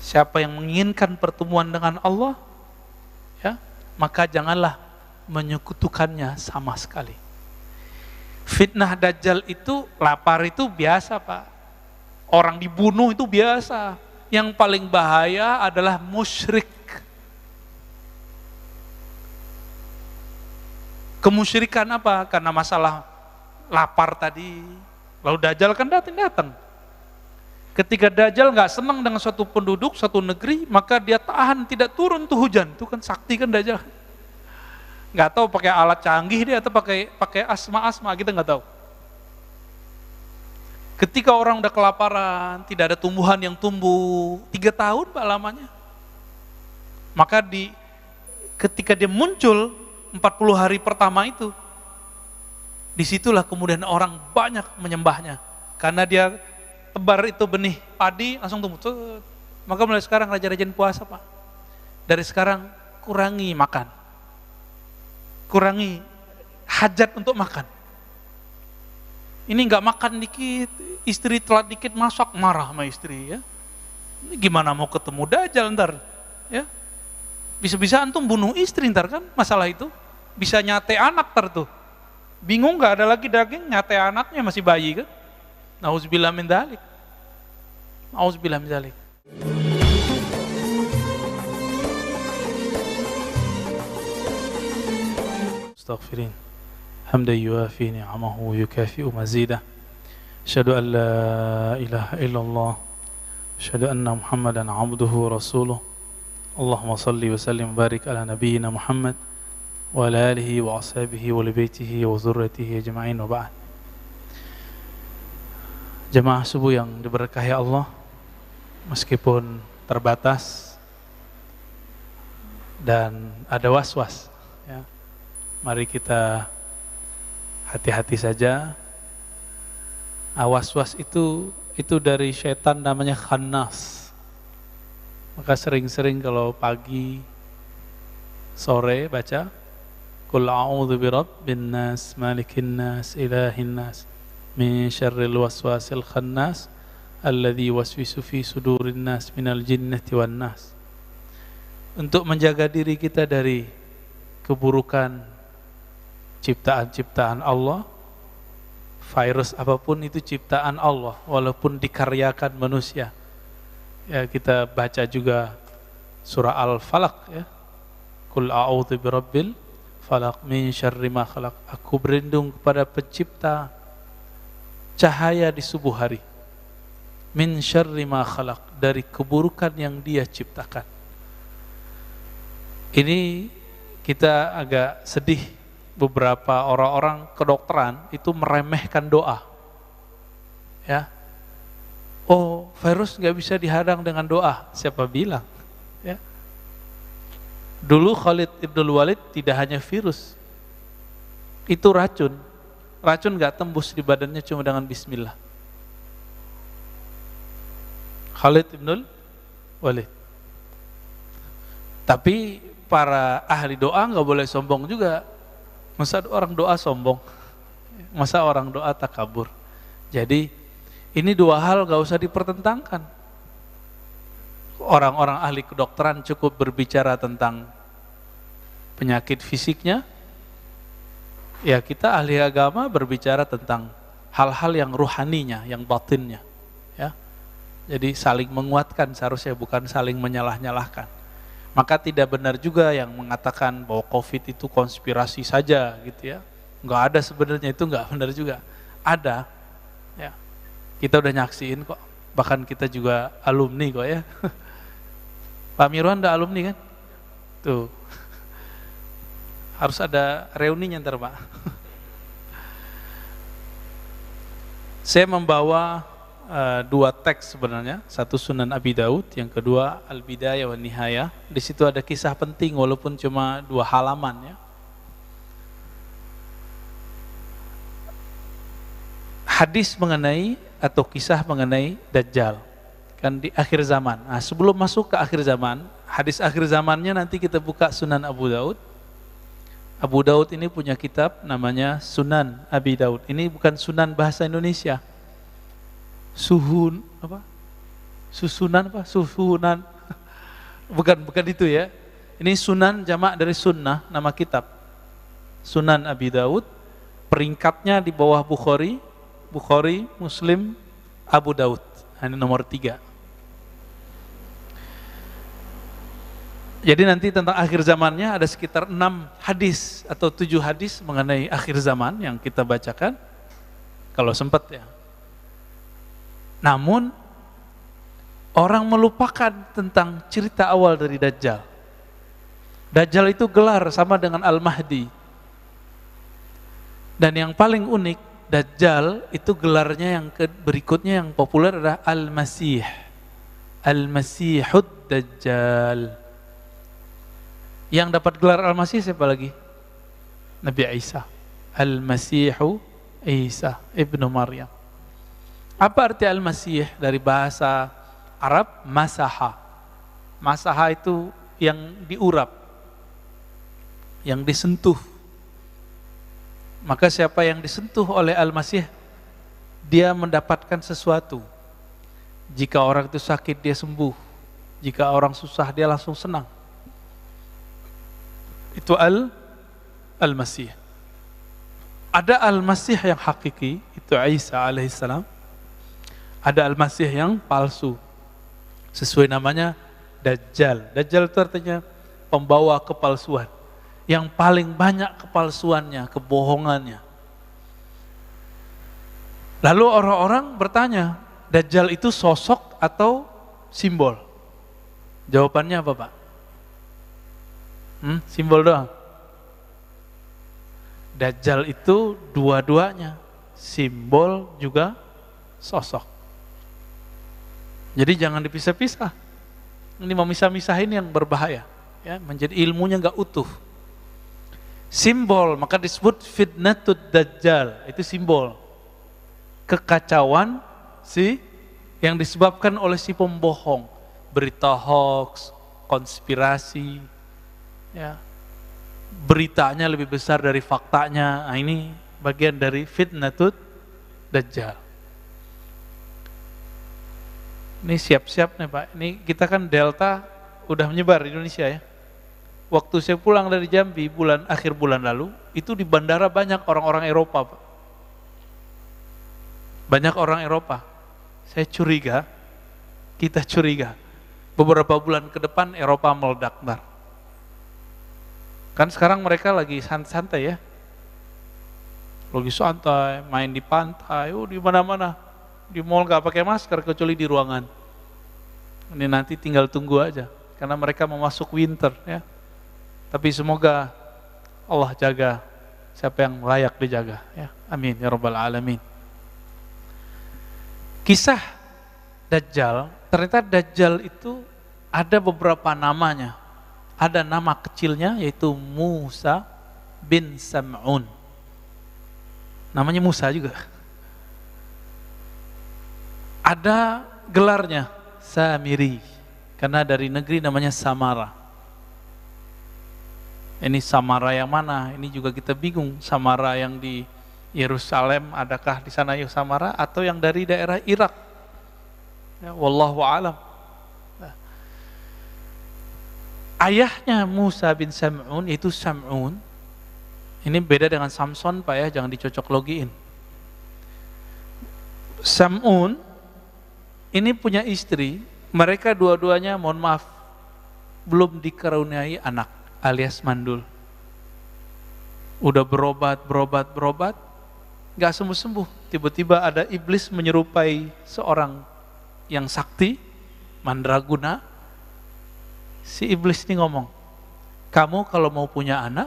Siapa yang menginginkan pertemuan dengan Allah, ya, maka janganlah menyekutukannya sama sekali. Fitnah Dajjal itu, lapar itu biasa Pak. Orang dibunuh itu biasa. Yang paling bahaya adalah musyrik. Kemusyrikan apa? Karena masalah lapar tadi. Lalu Dajjal kan datang. Ketika Dajjal nggak senang dengan suatu penduduk, suatu negeri, maka dia tahan tidak turun tuh hujan. Itu kan sakti kan Dajjal. Nggak tahu pakai alat canggih dia atau pakai asma kita nggak tahu. Ketika orang udah kelaparan, tidak ada tumbuhan yang tumbuh 3 tahun Pak lamanya. Maka ketika dia muncul 40 hari pertama itu, disitulah kemudian orang banyak menyembahnya. Karena dia tebar itu benih padi langsung tumbuh. Maka mulai sekarang rajin-rajin puasa Pak. Dari sekarang kurangi makan. Kurangi hajat untuk makan. Ini nggak makan dikit, istri telat dikit masak marah sama istri ya. Ini gimana mau ketemu Dajjal ntar ya? Bisa-bisa antum bunuh istri ntar kan masalah itu. Bisa nyate anak ntar tuh. Bingung nggak ada lagi daging, nyate anaknya masih bayi kan? Nauzubillah min dzalik. Nauzubillah min dzalik. Astaghfirin. Hamdan yuafi ni'amahu yukafi'u mazidah. Asyhadu an la ilaha illallah. Asyhadu anna Muhammadan 'abduhu wa rasuluh. Allahumma salli wa sallim barik ala nabiyyina Muhammad wa ala alihi wa ashabihi wa li baitihi wa dzurriyyatihi ajma'in wa ba'd. Jemaah subuh yang diberkahi Allah, meskipun terbatas dan ada was-was ya, mari kita hati-hati saja. Was-was itu dari syaitan namanya khannas. Maka sering-sering kalau pagi sore baca Qul a'udzu birabbin nas malikin nas ilahin nas min syarril waswasil khannas alladzi waswisu fi sudurin nas minal jinnati wan nas. Untuk menjaga diri kita dari keburukan ciptaan-ciptaan Allah. Virus apapun itu ciptaan Allah, walaupun dikaryakan manusia. Ya, kita baca juga surah Al-Falaq ya. Qul a'udzu birabbil falaq min syarri ma khalaq. Aku berlindung kepada pencipta cahaya di subuh hari. Min syarri ma khalaq, dari keburukan yang Dia ciptakan. Ini kita agak sedih, beberapa orang-orang kedokteran itu meremehkan doa. Ya. Oh, virus nggak bisa dihadang dengan doa. Siapa bilang? Ya. Dulu Khalid ibn Walid tidak hanya virus, itu racun. Racun nggak tembus di badannya cuma dengan bismillah. Khalid ibn Walid. Tapi para ahli doa nggak boleh sombong juga. Masa orang doa sombong? Masa orang doa takabur? Jadi ini dua hal gak usah dipertentangkan. Orang-orang ahli kedokteran cukup berbicara tentang penyakit fisiknya. Ya, kita ahli agama berbicara tentang hal-hal yang ruhaninya, yang batinnya. Ya. Jadi saling menguatkan seharusnya, bukan saling menyalah-nyalahkan. Maka tidak benar juga yang mengatakan bahwa COVID itu konspirasi saja gitu ya. Enggak ada sebenarnya, itu enggak benar juga. Ada. Ya. Kita udah nyaksiin kok. Bahkan kita juga alumni kok ya. Pak Mirwan udah alumni kan? Tuh. Harus ada reuninya ntar Pak. Saya membawa dua teks sebenarnya, satu Sunan Abi Daud, yang kedua Al-Bidayah wa Nihayah. Di situ ada kisah penting walaupun cuma 2 halaman ya. Hadis mengenai atau kisah mengenai Dajjal kan di akhir zaman. Nah, sebelum masuk ke akhir zaman, hadis akhir zamannya nanti kita buka Sunan Abu Daud. Abu Daud ini punya kitab namanya Sunan Abi Daud. Ini bukan Sunan bahasa Indonesia. Susunan Bukan itu ya. Ini Sunan jamak dari sunnah, nama kitab. Sunan Abi Daud, peringkatnya di bawah Bukhari, Muslim, Abu Daud. Ini nomor 3. Jadi nanti tentang akhir zamannya ada sekitar 6 hadis atau 7 hadis mengenai akhir zaman yang kita bacakan, kalau sempat ya. Namun, orang melupakan tentang cerita awal dari Dajjal. Dajjal itu gelar sama dengan Al-Mahdi. Dan yang paling unik, Dajjal itu gelarnya yang berikutnya yang populer adalah Al-Masih. Al-Masihud Dajjal. Yang dapat gelar Al-Masih siapa lagi? Nabi Isa. Al-Masihu Isa ibnu Maryam. Apa arti Al-Masih dari bahasa Arab? Masaha. Masaha itu yang diurap, yang disentuh. Maka siapa yang disentuh oleh Al-Masih, dia mendapatkan sesuatu. Jika orang itu sakit, dia sembuh. Jika orang susah, dia langsung senang. Itu Al-Masih. Ada Al-Masih yang hakiki, itu Isa alaihissalam. Ada Al-Masih yang palsu, sesuai namanya Dajjal. Dajjal itu artinya pembawa kepalsuan. Yang paling banyak kepalsuannya, kebohongannya. Lalu orang-orang bertanya, Dajjal itu sosok atau simbol? Jawabannya apa, Pak? Simbol doang. Dajjal itu dua-duanya, simbol juga sosok. Jadi jangan dipisah-pisah. Ini memisah-misahin yang berbahaya, ya, menjadi ilmunya nggak utuh. Simbol maka disebut fitnatud Dajjal, itu simbol kekacauan yang disebabkan oleh si pembohong, berita hoax, konspirasi. Ya, beritanya lebih besar dari faktanya. Nah, ini bagian dari fitnatud Dajjal. Ini siap-siap nih Pak. Ini kita kan Delta udah menyebar di Indonesia ya. Waktu saya pulang dari Jambi akhir bulan lalu, itu di bandara banyak orang-orang Eropa Pak. Banyak orang Eropa. Saya curiga, kita curiga, beberapa bulan ke depan Eropa meledak. Kan sekarang mereka lagi santai ya, lagi santai, main di pantai, di mana-mana, di mall nggak pakai masker kecuali di ruangan. Ini nanti tinggal tunggu aja, karena mereka mau masuk winter ya. Tapi semoga Allah jaga siapa yang layak dijaga ya. Amin ya rabbal alamin. Kisah Dajjal, ternyata Dajjal itu ada beberapa namanya. Ada nama kecilnya yaitu Musa bin Sam'un. Namanya Musa juga. Ada gelarnya Samiri, karena dari negeri namanya Samara. Ini Samara yang mana? Ini juga kita bingung. Samara yang di Yerusalem, adakah di sana Samara, atau yang dari daerah Irak? Ya, wallahu a'lam. Ayahnya Musa bin Sam'un itu Sam'un. Ini beda dengan Samson Pak ya, jangan dicocok logiin. Sam'un ini punya istri, mereka dua-duanya mohon maaf belum dikaruniai anak alias mandul. Udah berobat, gak sembuh-sembuh. Tiba-tiba ada iblis menyerupai seorang yang sakti, mandraguna. Si iblis ini ngomong, kamu kalau mau punya anak,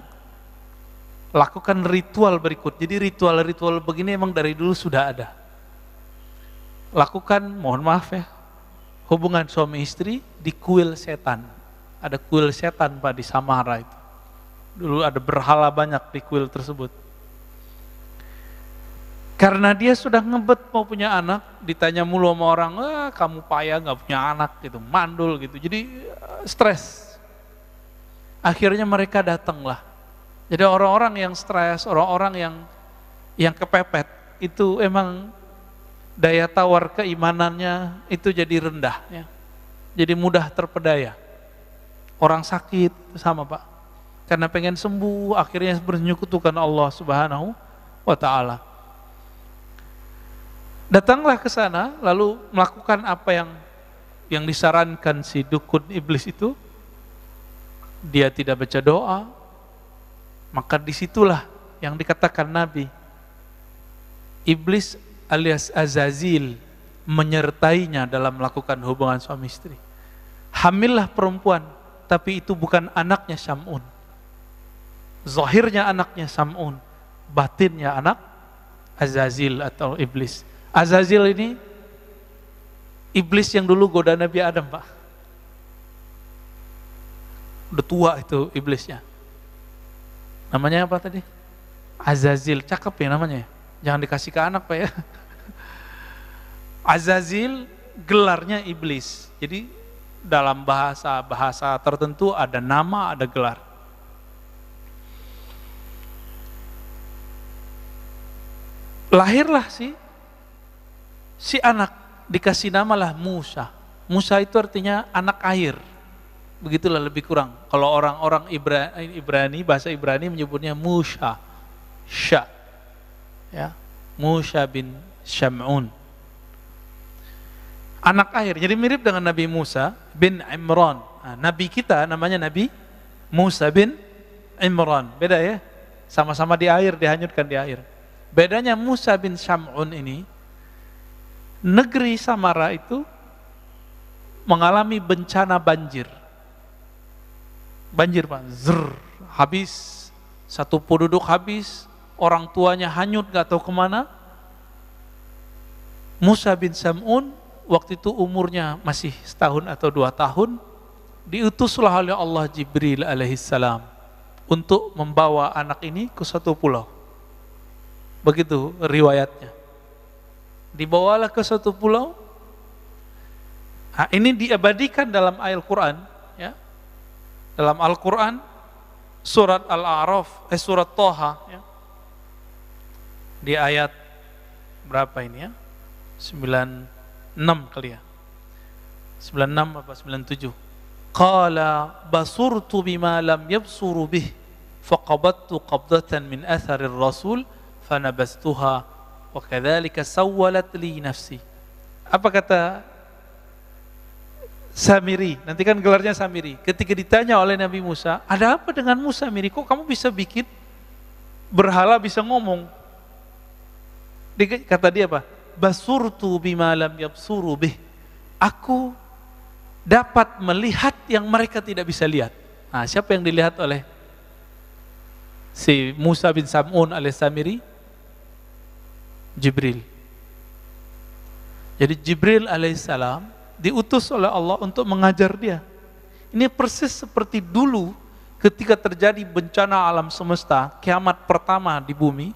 lakukan ritual berikut. Jadi ritual-ritual begini emang dari dulu sudah ada. Lakukan, mohon maaf ya, hubungan suami istri di kuil setan. Ada kuil setan Pak di Samara itu. Dulu ada berhala banyak di kuil tersebut. Karena dia sudah ngebet mau punya anak, ditanya mulu sama orang, kamu payah gak punya anak gitu, mandul gitu. Jadi stres. Akhirnya mereka datanglah. Jadi orang-orang yang stres, orang-orang yang kepepet, itu emang daya tawar keimanannya itu jadi rendah ya. Jadi mudah terpedaya. orang sakit, sama Pak. Karena pengen sembuh, akhirnya menyekutukan Allah Subhanahu wa Ta'ala. Datanglah ke sana, lalu melakukan apa yang disarankan si dukun iblis itu. Dia tidak baca doa, maka disitulah yang dikatakan Nabi, iblis alias Azazil menyertainya dalam melakukan hubungan suami istri. Hamillah perempuan, tapi itu bukan anaknya Syam'un. Zahirnya anaknya Syam'un, batinnya anak Azazil atau iblis. Azazil ini iblis yang dulu goda Nabi Adam, Pak. Udah tua itu iblisnya. Namanya apa tadi? Azazil, cakep ya namanya. Jangan dikasih ke anak, Pak ya. Azazil gelarnya iblis. Jadi dalam bahasa tertentu ada nama, ada gelar. Lahirlah si anak, dikasih namalah Musa. Musa itu artinya anak air. Begitulah lebih kurang. Kalau orang-orang Ibrani, bahasa Ibrani menyebutnya Musa. Sya. Ya. Musa bin Syam'un. Anak air. Jadi mirip dengan Nabi Musa bin Imran. Nah, Nabi kita namanya Nabi Musa bin Imran. Beda ya? Sama-sama di air, dihanyutkan di air. Bedanya Musa bin Syam'un ini, negeri Samara itu mengalami bencana banjir. Banjir, Pak, habis, satu penduduk habis, orang tuanya hanyut gak tahu kemana. Musa bin Syam'un waktu itu umurnya masih setahun atau 2 tahun, diutuslah oleh Allah Jibril alaihissalam untuk membawa anak ini ke satu pulau. Begitu riwayatnya. Dibawalah ke satu pulau. Nah, ini diabadikan dalam ayat Al-Quran, ya. Dalam Al-Quran surat Al-A'raf, surat Toha, ya. Di ayat berapa ini ya? 96 kali ya. 96 apa 97. Qala basurtu bima lam yabsuru bih faqabattu qabdatan min atharir rasul fanabastuha wa kadzalika sawwalat li nafsi. Apa kata Samiri? Nanti kan gelarnya Samiri. Ketika ditanya oleh Nabi Musa, ada apa dengan Musa Samiri? Kok kamu bisa bikin berhala bisa ngomong? Kata dia apa? Basurtu bima lam yabsuru bih. Aku dapat melihat yang mereka tidak bisa lihat. Nah, siapa yang dilihat oleh si Musa bin Sam'un alias Samiri? Jibril. Jadi Jibril alaihissalam diutus oleh Allah untuk mengajar dia. Ini persis seperti dulu ketika terjadi bencana alam semesta, kiamat pertama di bumi.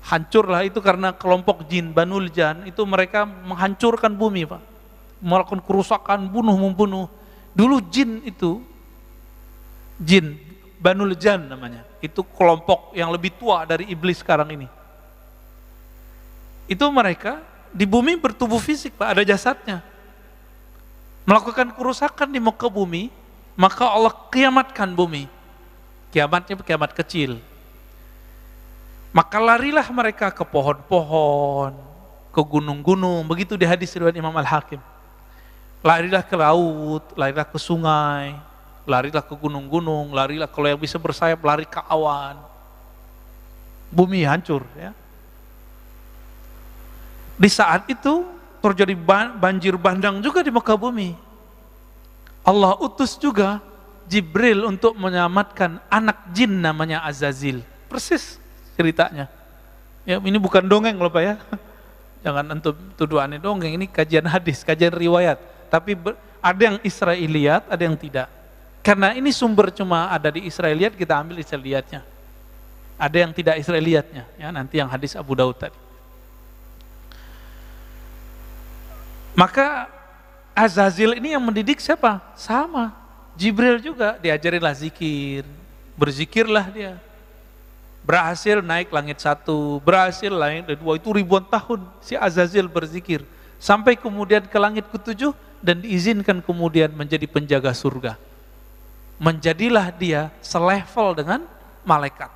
Hancurlah itu karena kelompok jin Banul Jan, itu mereka menghancurkan bumi, Pak. Melakukan kerusakan, membunuh. Dulu jin itu, jin Banul Jan namanya, itu kelompok yang lebih tua dari iblis sekarang ini. Itu mereka di bumi bertubuh fisik, Pak, ada jasadnya. Melakukan kerusakan di muka bumi, maka Allah kiamatkan bumi. Kiamatnya kiamat kecil. Maka larilah mereka ke pohon-pohon, ke gunung-gunung, begitu di hadis riwayat Imam Al-Hakim. Larilah ke laut, larilah ke sungai, larilah ke gunung-gunung, larilah kalau yang bisa bersayap, lari ke awan. Bumi hancur, ya. Di saat itu terjadi banjir bandang juga di muka bumi. Allah utus juga Jibril untuk menyelamatkan anak jin namanya Azazil. Persis ceritanya. Ya, ini bukan dongeng loh Pak ya. Jangan antum tuduhannya dongeng, ini kajian hadis, kajian riwayat. Tapi ada yang Israiliyat, ada yang tidak. Karena ini sumber cuma ada di Israiliyat, kita ambil Israiliyatnya. Ada yang tidak Israiliyatnya, ya nanti yang hadis Abu Daud tadi. Maka Azazil ini yang mendidik siapa? Sama. Jibril juga diajarinlah zikir, berzikirlah dia. Berhasil naik langit 1, berhasil langit 2, itu ribuan tahun si Azazil berzikir. Sampai kemudian ke langit ke-7 dan diizinkan kemudian menjadi penjaga surga. menjadilah dia selevel dengan malaikat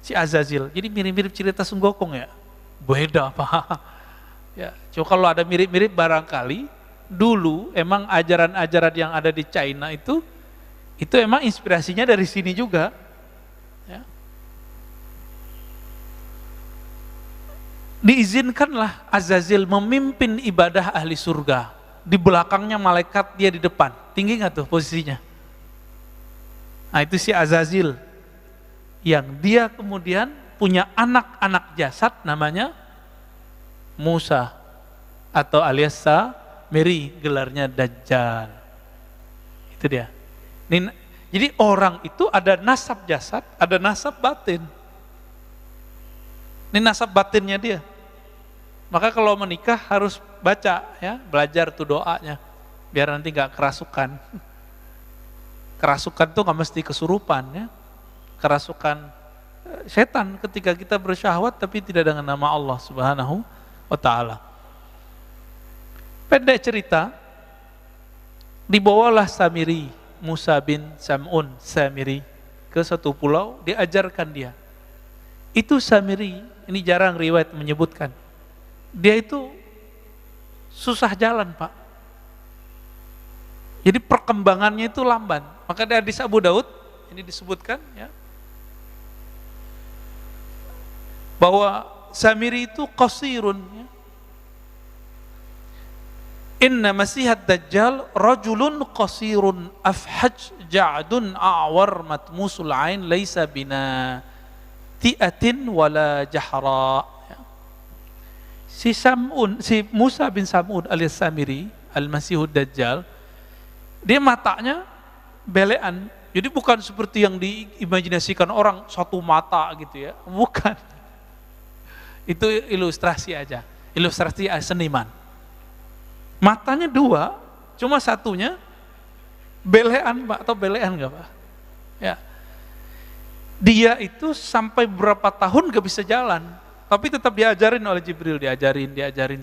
si Azazil. Jadi mirip-mirip cerita Sunggokong ya, beda apa? Ya, coba kalau ada mirip-mirip barangkali dulu emang ajaran-ajaran yang ada di China itu emang inspirasinya dari sini juga. Ya. Diizinkanlah Azazil memimpin ibadah ahli surga. Di belakangnya malaikat, dia di depan. Tinggi nggak tuh posisinya? Nah itu si Azazil. Yang dia kemudian punya anak-anak jasad namanya Musa. Atau alias Samiri, gelarnya Dajjal. Itu dia. Jadi orang itu ada nasab jasad, ada nasab batin. Ini nasab batinnya dia. Maka kalau menikah harus baca ya, belajar tuh doanya biar nanti nggak kerasukan. Kerasukan tuh nggak mesti kesurupan ya. Kerasukan setan ketika kita bersyahwat tapi tidak dengan nama Allah Subhanahu wa taala. Pendek cerita, dibawalah Samiri, Musa bin Sam'un Samiri ke satu pulau, diajarkan dia. Itu Samiri, ini jarang riwayat menyebutkan. Dia itu susah jalan, Pak. Jadi perkembangannya itu lamban. Maka di hadis Abu Daud ini disebutkan ya, bahwa Samiri itu qasirun ya. Inna masihat dajjal rajulun qasirun afhaj ja'dun a'war matmusul ain laisa bina ti'atin wala jahra. Si Musa bin Sam'un alias Samiri, al-Masihud Dajjal, dia matanya belean. Jadi bukan seperti yang diimajinasikan orang satu mata gitu ya, bukan. Itu ilustrasi aja, ilustrasi seniman. Matanya dua, cuma satunya belean, Pak, atau belean enggak, Pak? Ya. Dia itu sampai berapa tahun gak bisa jalan. Tapi tetap diajarin oleh Jibril, diajarin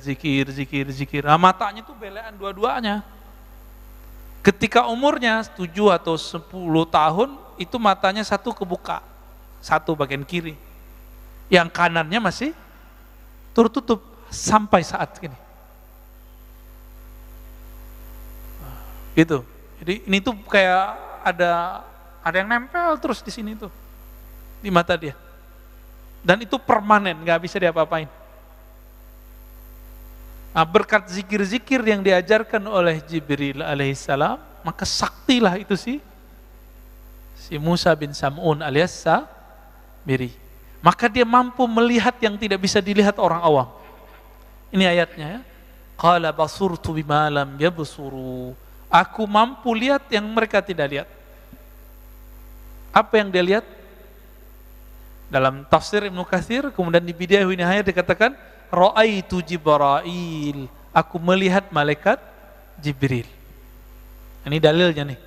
zikir. Nah, matanya tuh belean dua-duanya. Ketika umurnya 7 atau 10 tahun, itu matanya satu kebuka, satu bagian kiri. Yang kanannya masih tertutup sampai saat ini. Gitu. Jadi ini tuh kayak ada yang nempel terus di sini tuh, di mata dia. Dan itu permanen, gak bisa diapa-apain. Nah, berkat zikir-zikir yang diajarkan oleh Jibril alaihissalam, maka saktilah itu si Musa bin Sam'un alias Samiri. Maka dia mampu melihat yang tidak bisa dilihat orang awam. Ini ayatnya ya. Qala basurtu bima lam yabsuru. Aku mampu lihat yang mereka tidak lihat. Apa yang dia lihat? Dalam tafsir Ibnu Katsir, kemudian di Bidayah wa Nihayah dikatakan, Ra'aitu Jibril, aku melihat malaikat Jibril. Ini dalilnya nih.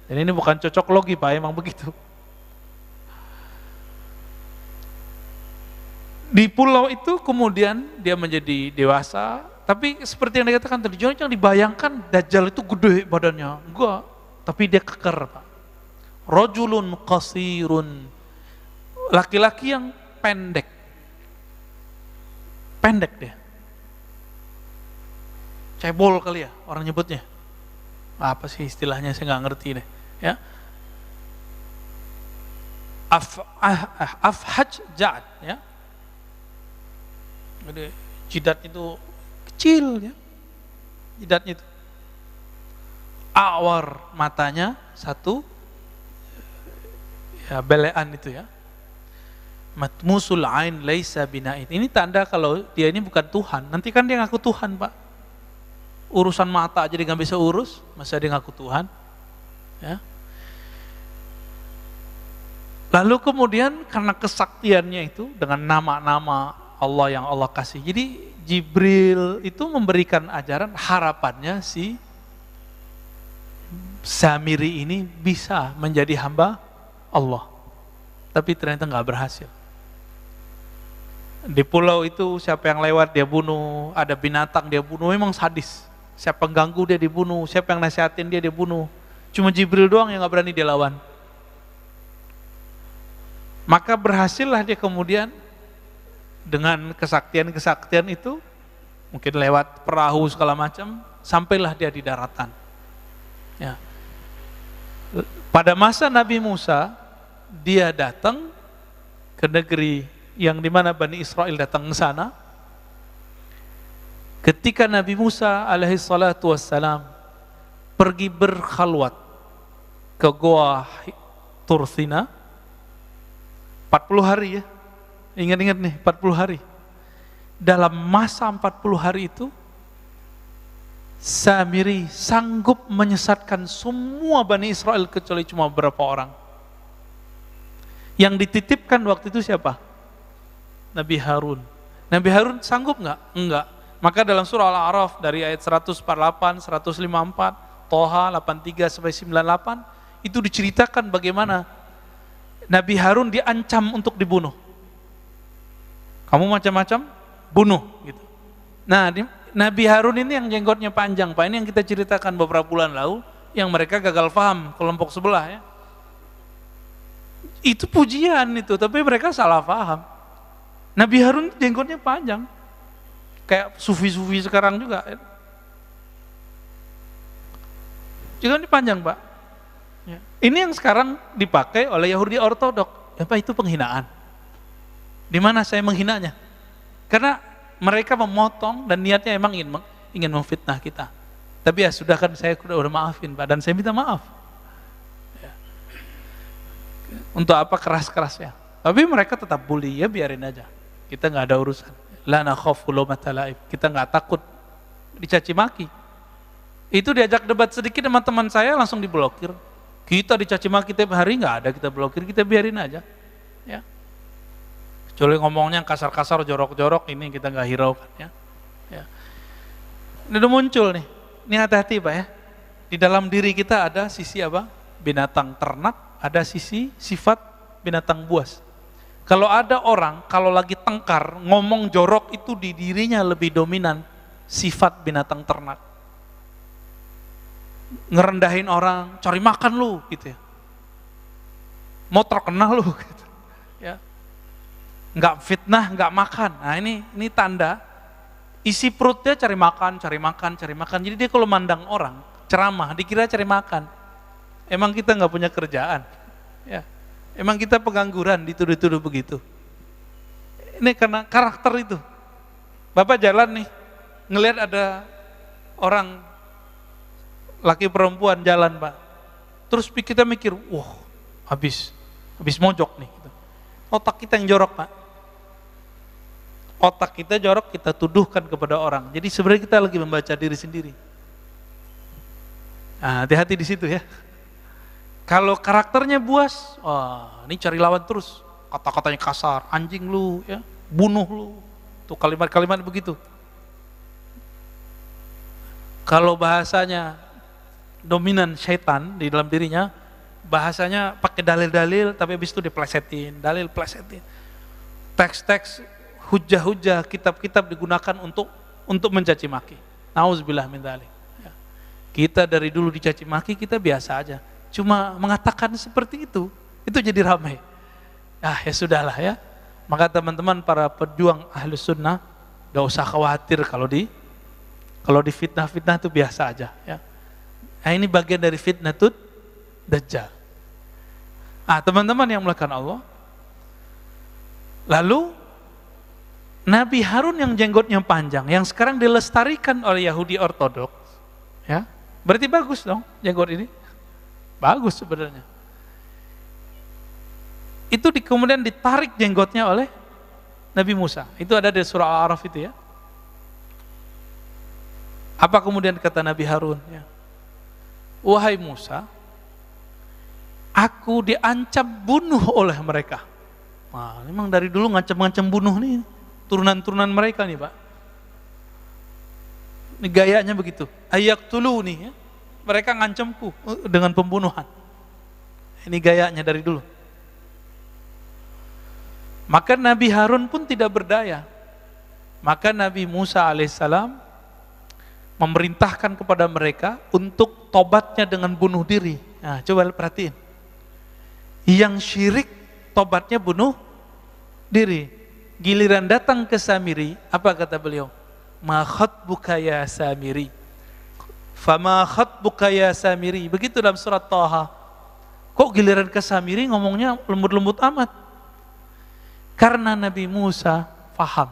Dan ini bukan cocok logi, Pak, emang begitu. Di pulau itu kemudian dia menjadi dewasa, tapi seperti yang dikatakan tadi, jangan dibayangkan Dajjal itu gede badannya. Enggak, tapi dia keker, Pak. Rajulun qasirun, laki-laki yang pendek dia, cebol kali ya orang nyebutnya, apa sih istilahnya saya nggak ngerti deh ya. Afhaj ja'd ya, jadi jidat itu kecil ya, jidatnya itu awar, matanya satu ya, belean itu ya. Matmusul ain laisa bina'id. Ini tanda kalau dia ini bukan Tuhan. Nanti kan dia ngaku Tuhan, Pak. Urusan mata aja dia nggak bisa urus, masa dia ngaku Tuhan? Ya. Lalu kemudian karena kesaktiannya itu dengan nama-nama Allah yang Allah kasih. Jadi Jibril itu memberikan ajaran, harapannya si Samiri ini bisa menjadi hamba Allah. Tapi ternyata nggak berhasil. Di pulau itu siapa yang lewat dia bunuh, ada binatang dia bunuh, memang sadis. Siapa yang ganggu dia dibunuh, siapa yang nasihatin dia bunuh. Cuma Jibril doang yang gak berani dia lawan. Maka berhasillah dia kemudian dengan kesaktian-kesaktian itu, mungkin lewat perahu segala macam, sampailah dia di daratan. Ya. Pada masa Nabi Musa, dia datang ke negeri yang dimana Bani Israel datang ke sana. Ketika Nabi Musa alaihi salatu wassalam pergi berkhalwat ke Goa Tursina, 40 hari ya, ingat-ingat nih 40 hari. Dalam masa 40 hari itu, Samiri sanggup menyesatkan semua Bani Israel kecuali cuma beberapa orang. Yang dititipkan waktu itu siapa? Nabi Harun. Nabi Harun sanggup nggak? Enggak. Maka dalam surah Al-A'raf dari ayat 148, 154, Toha 83 sampai 98 itu diceritakan bagaimana Nabi Harun diancam untuk dibunuh. Kamu macam-macam, bunuh gitu. Nah, Nabi Harun ini yang jenggotnya panjang, Pak. Ini yang kita ceritakan beberapa bulan lalu, yang mereka gagal paham kelompok sebelah ya. Itu pujian itu, tapi mereka salah paham. Nabi Harun jenggotnya panjang, kayak sufi-sufi sekarang juga. Jenggotnya panjang, Pak. Ya. Ini yang sekarang dipakai oleh Yahudi Ortodok. Apa itu penghinaan? Di mana saya menghinanya? Karena mereka memotong dan niatnya emang ingin memfitnah kita. Tapi ya sudah kan, saya udah maafin Pak, dan saya minta maaf. Ya. Untuk apa keras-kerasnya? Tapi mereka tetap bully, ya biarin aja. Kita nggak ada urusan. La nakhafu laumata laim. Kita nggak takut dicaci maki. Itu diajak debat sedikit sama teman saya langsung diblokir. Kita dicaci maki tiap hari, nggak ada kita blokir, kita biarin aja. Ya. Kecuali ngomongnya kasar-kasar, jorok-jorok, ini kita nggak hiraukan ya. Ya. Ini udah muncul nih. Ini hati-hati Pak ya. Di dalam diri kita ada sisi apa? Binatang ternak, ada sisi sifat binatang buas. Kalau ada orang, kalau lagi tengkar, ngomong jorok itu di dirinya lebih dominan sifat binatang ternak. Ngerendahin orang, cari makan lu gitu ya. Mau terkenal lu gitu. Ya. Nggak fitnah, nggak makan. Nah ini tanda isi perutnya cari makan, cari makan, cari makan. Jadi dia kalau mandang orang ceramah, dikira cari makan. Emang kita nggak punya kerjaan, ya. Emang kita pengangguran, dituduh-tuduh begitu. Ini karena karakter itu. Bapak jalan nih, ngelihat ada orang laki perempuan jalan Pak. Terus kita mikir, wah habis mojok nih. Otak kita yang jorok Pak. Otak kita jorok, kita tuduhkan kepada orang. Jadi sebenarnya kita lagi membaca diri sendiri. Nah, hati-hati di situ ya. Kalau karakternya buas, ini cari lawan terus. Kata-katanya kasar, anjing lu, ya, bunuh lu. Tuh kalimat-kalimat begitu. Kalau bahasanya dominan syaitan di dalam dirinya, bahasanya pakai dalil-dalil, tapi habis itu diplesetin, dalil plesetin. Teks-teks, hujah-hujah, kitab-kitab digunakan untuk mencaci maki. Nauzubillah min dzalik. Ya. Kita dari dulu dicaci maki, kita biasa aja. Cuma mengatakan seperti itu jadi ramai. Ya sudahlah ya. Maka teman-teman para pejuang Ahlus Sunnah, gak usah khawatir kalau di fitnah-fitnah itu biasa aja. Ya. Nah ini bagian dari fitnah tuh Dajjal. Teman-teman yang melakukan Allah. Lalu Nabi Harun yang jenggotnya panjang, yang sekarang dilestarikan oleh Yahudi Ortodoks, ya, berarti bagus dong jenggot ini, bagus sebenarnya. Itu kemudian ditarik jenggotnya oleh Nabi Musa. Itu ada di surah Al-A'raf itu ya. Apa kemudian kata Nabi Harun? Ya. Wahai Musa, aku diancam bunuh oleh mereka. Wah, memang dari dulu ngancam-ngancam bunuh nih, turunan-turunan mereka nih Pak. Ini gayanya begitu. Ayaktulu nih, ya. Mereka ngancamku dengan pembunuhan. Ini gayanya dari dulu. Maka Nabi Harun pun tidak berdaya. Maka Nabi Musa alaihissalam memerintahkan kepada mereka untuk tobatnya dengan bunuh diri. Nah, coba perhatiin. Yang syirik tobatnya bunuh diri. Giliran datang ke Samiri, apa kata beliau? Ma khatbuka ya Samiri. Fama khatbuka ya Samiri. Begitu dalam surat Thaha. Kok giliran ke Samiri ngomongnya lembut-lembut amat? Karena Nabi Musa faham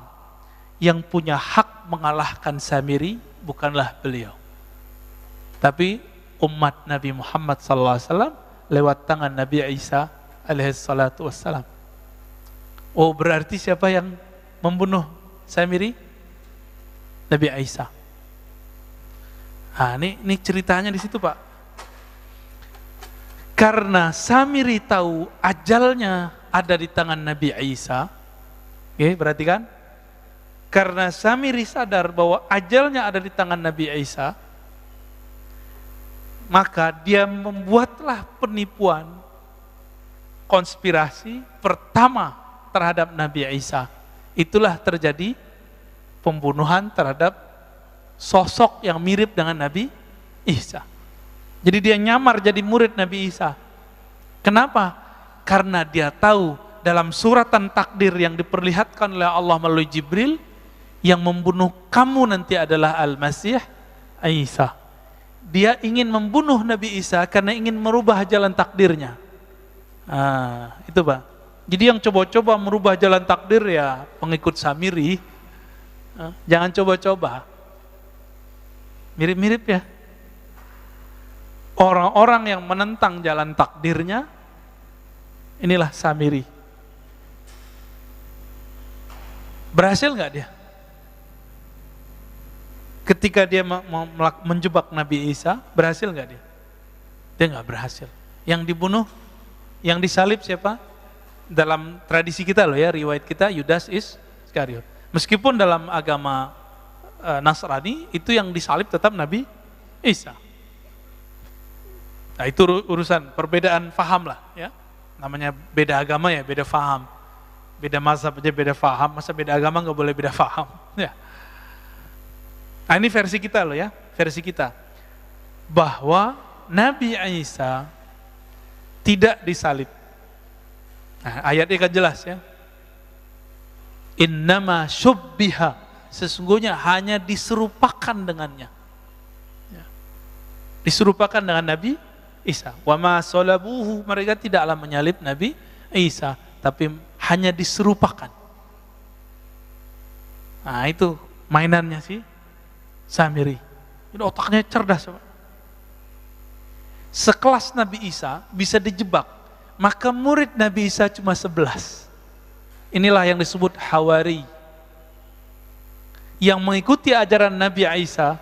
yang punya hak mengalahkan Samiri bukanlah beliau, tapi umat Nabi Muhammad SAW lewat tangan Nabi Isa alaihissalatu wassalam. Oh, berarti siapa yang membunuh Samiri? Nabi Isa. Nah, ini ceritanya di situ, Pak. Karena Samiri tahu ajalnya ada di tangan Nabi Isa. Oke, berarti kan? Karena Samiri sadar bahwa ajalnya ada di tangan Nabi Isa, maka dia membuatlah penipuan, konspirasi pertama terhadap Nabi Isa. Itulah terjadi pembunuhan terhadap sosok yang mirip dengan Nabi Isa. Jadi dia nyamar jadi murid Nabi Isa. Kenapa? Karena dia tahu dalam suratan takdir yang diperlihatkan oleh Allah melalui Jibril, yang membunuh kamu nanti adalah Al-Masih Isa. Dia ingin membunuh Nabi Isa karena ingin merubah jalan takdirnya. Itu Pak. Jadi yang coba-coba merubah jalan takdir ya pengikut Samiri. Jangan coba-coba. Mirip-mirip ya. Orang-orang yang menentang jalan takdirnya, inilah Samiri. Berhasil nggak dia? Ketika dia menjebak Nabi Isa, berhasil nggak dia? Dia nggak berhasil. Yang dibunuh, yang disalib siapa? Dalam tradisi kita loh ya, riwayat kita, Yudas Iskariot. Meskipun dalam agama Nasrani, itu yang disalib tetap Nabi Isa. Nah itu urusan perbedaan faham lah ya. Namanya beda agama ya, beda faham. Beda mazhab aja beda faham, masa beda agama nggak boleh beda faham ya. Nah ini versi kita loh ya, versi kita. Bahwa Nabi Isa tidak disalib. Nah, ayatnya kan jelas ya. Innama syubbiha, sesungguhnya hanya diserupakan dengannya. Ya. Diserupakan dengan Nabi Isa. Wa ma salabuhu, mereka tidaklah menyalib Nabi Isa, tapi hanya diserupakan. Nah itu mainannya sih Samiri. Ini otaknya cerdas. Sekelas Nabi Isa bisa dijebak, maka murid Nabi Isa cuma 11. Inilah yang disebut Hawari. Yang mengikuti ajaran Nabi Isa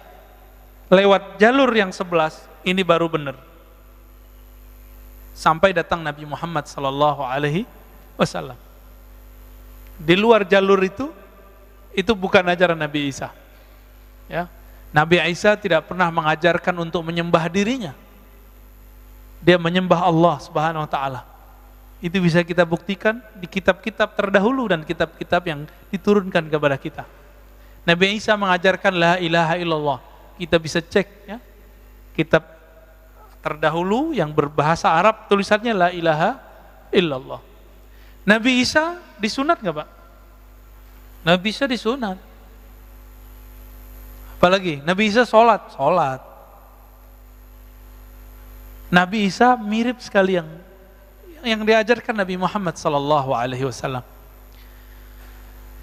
lewat jalur yang 11, ini baru benar. Sampai datang Nabi Muhammad SAW. Di luar jalur itu bukan ajaran Nabi Isa. Ya. Nabi Isa tidak pernah mengajarkan untuk menyembah dirinya. Dia menyembah Allah Subhanahu wa taala. Itu bisa kita buktikan di kitab-kitab terdahulu dan kitab-kitab yang diturunkan kepada kita. Nabi Isa mengajarkan la ilaha illallah. Kita bisa cek ya. Kitab terdahulu yang berbahasa Arab tulisannya la ilaha illallah. Nabi Isa disunat enggak, Pak? Nabi Isa disunat. Apalagi Nabi Isa sholat. Nabi Isa mirip sekali yang diajarkan Nabi Muhammad SAW.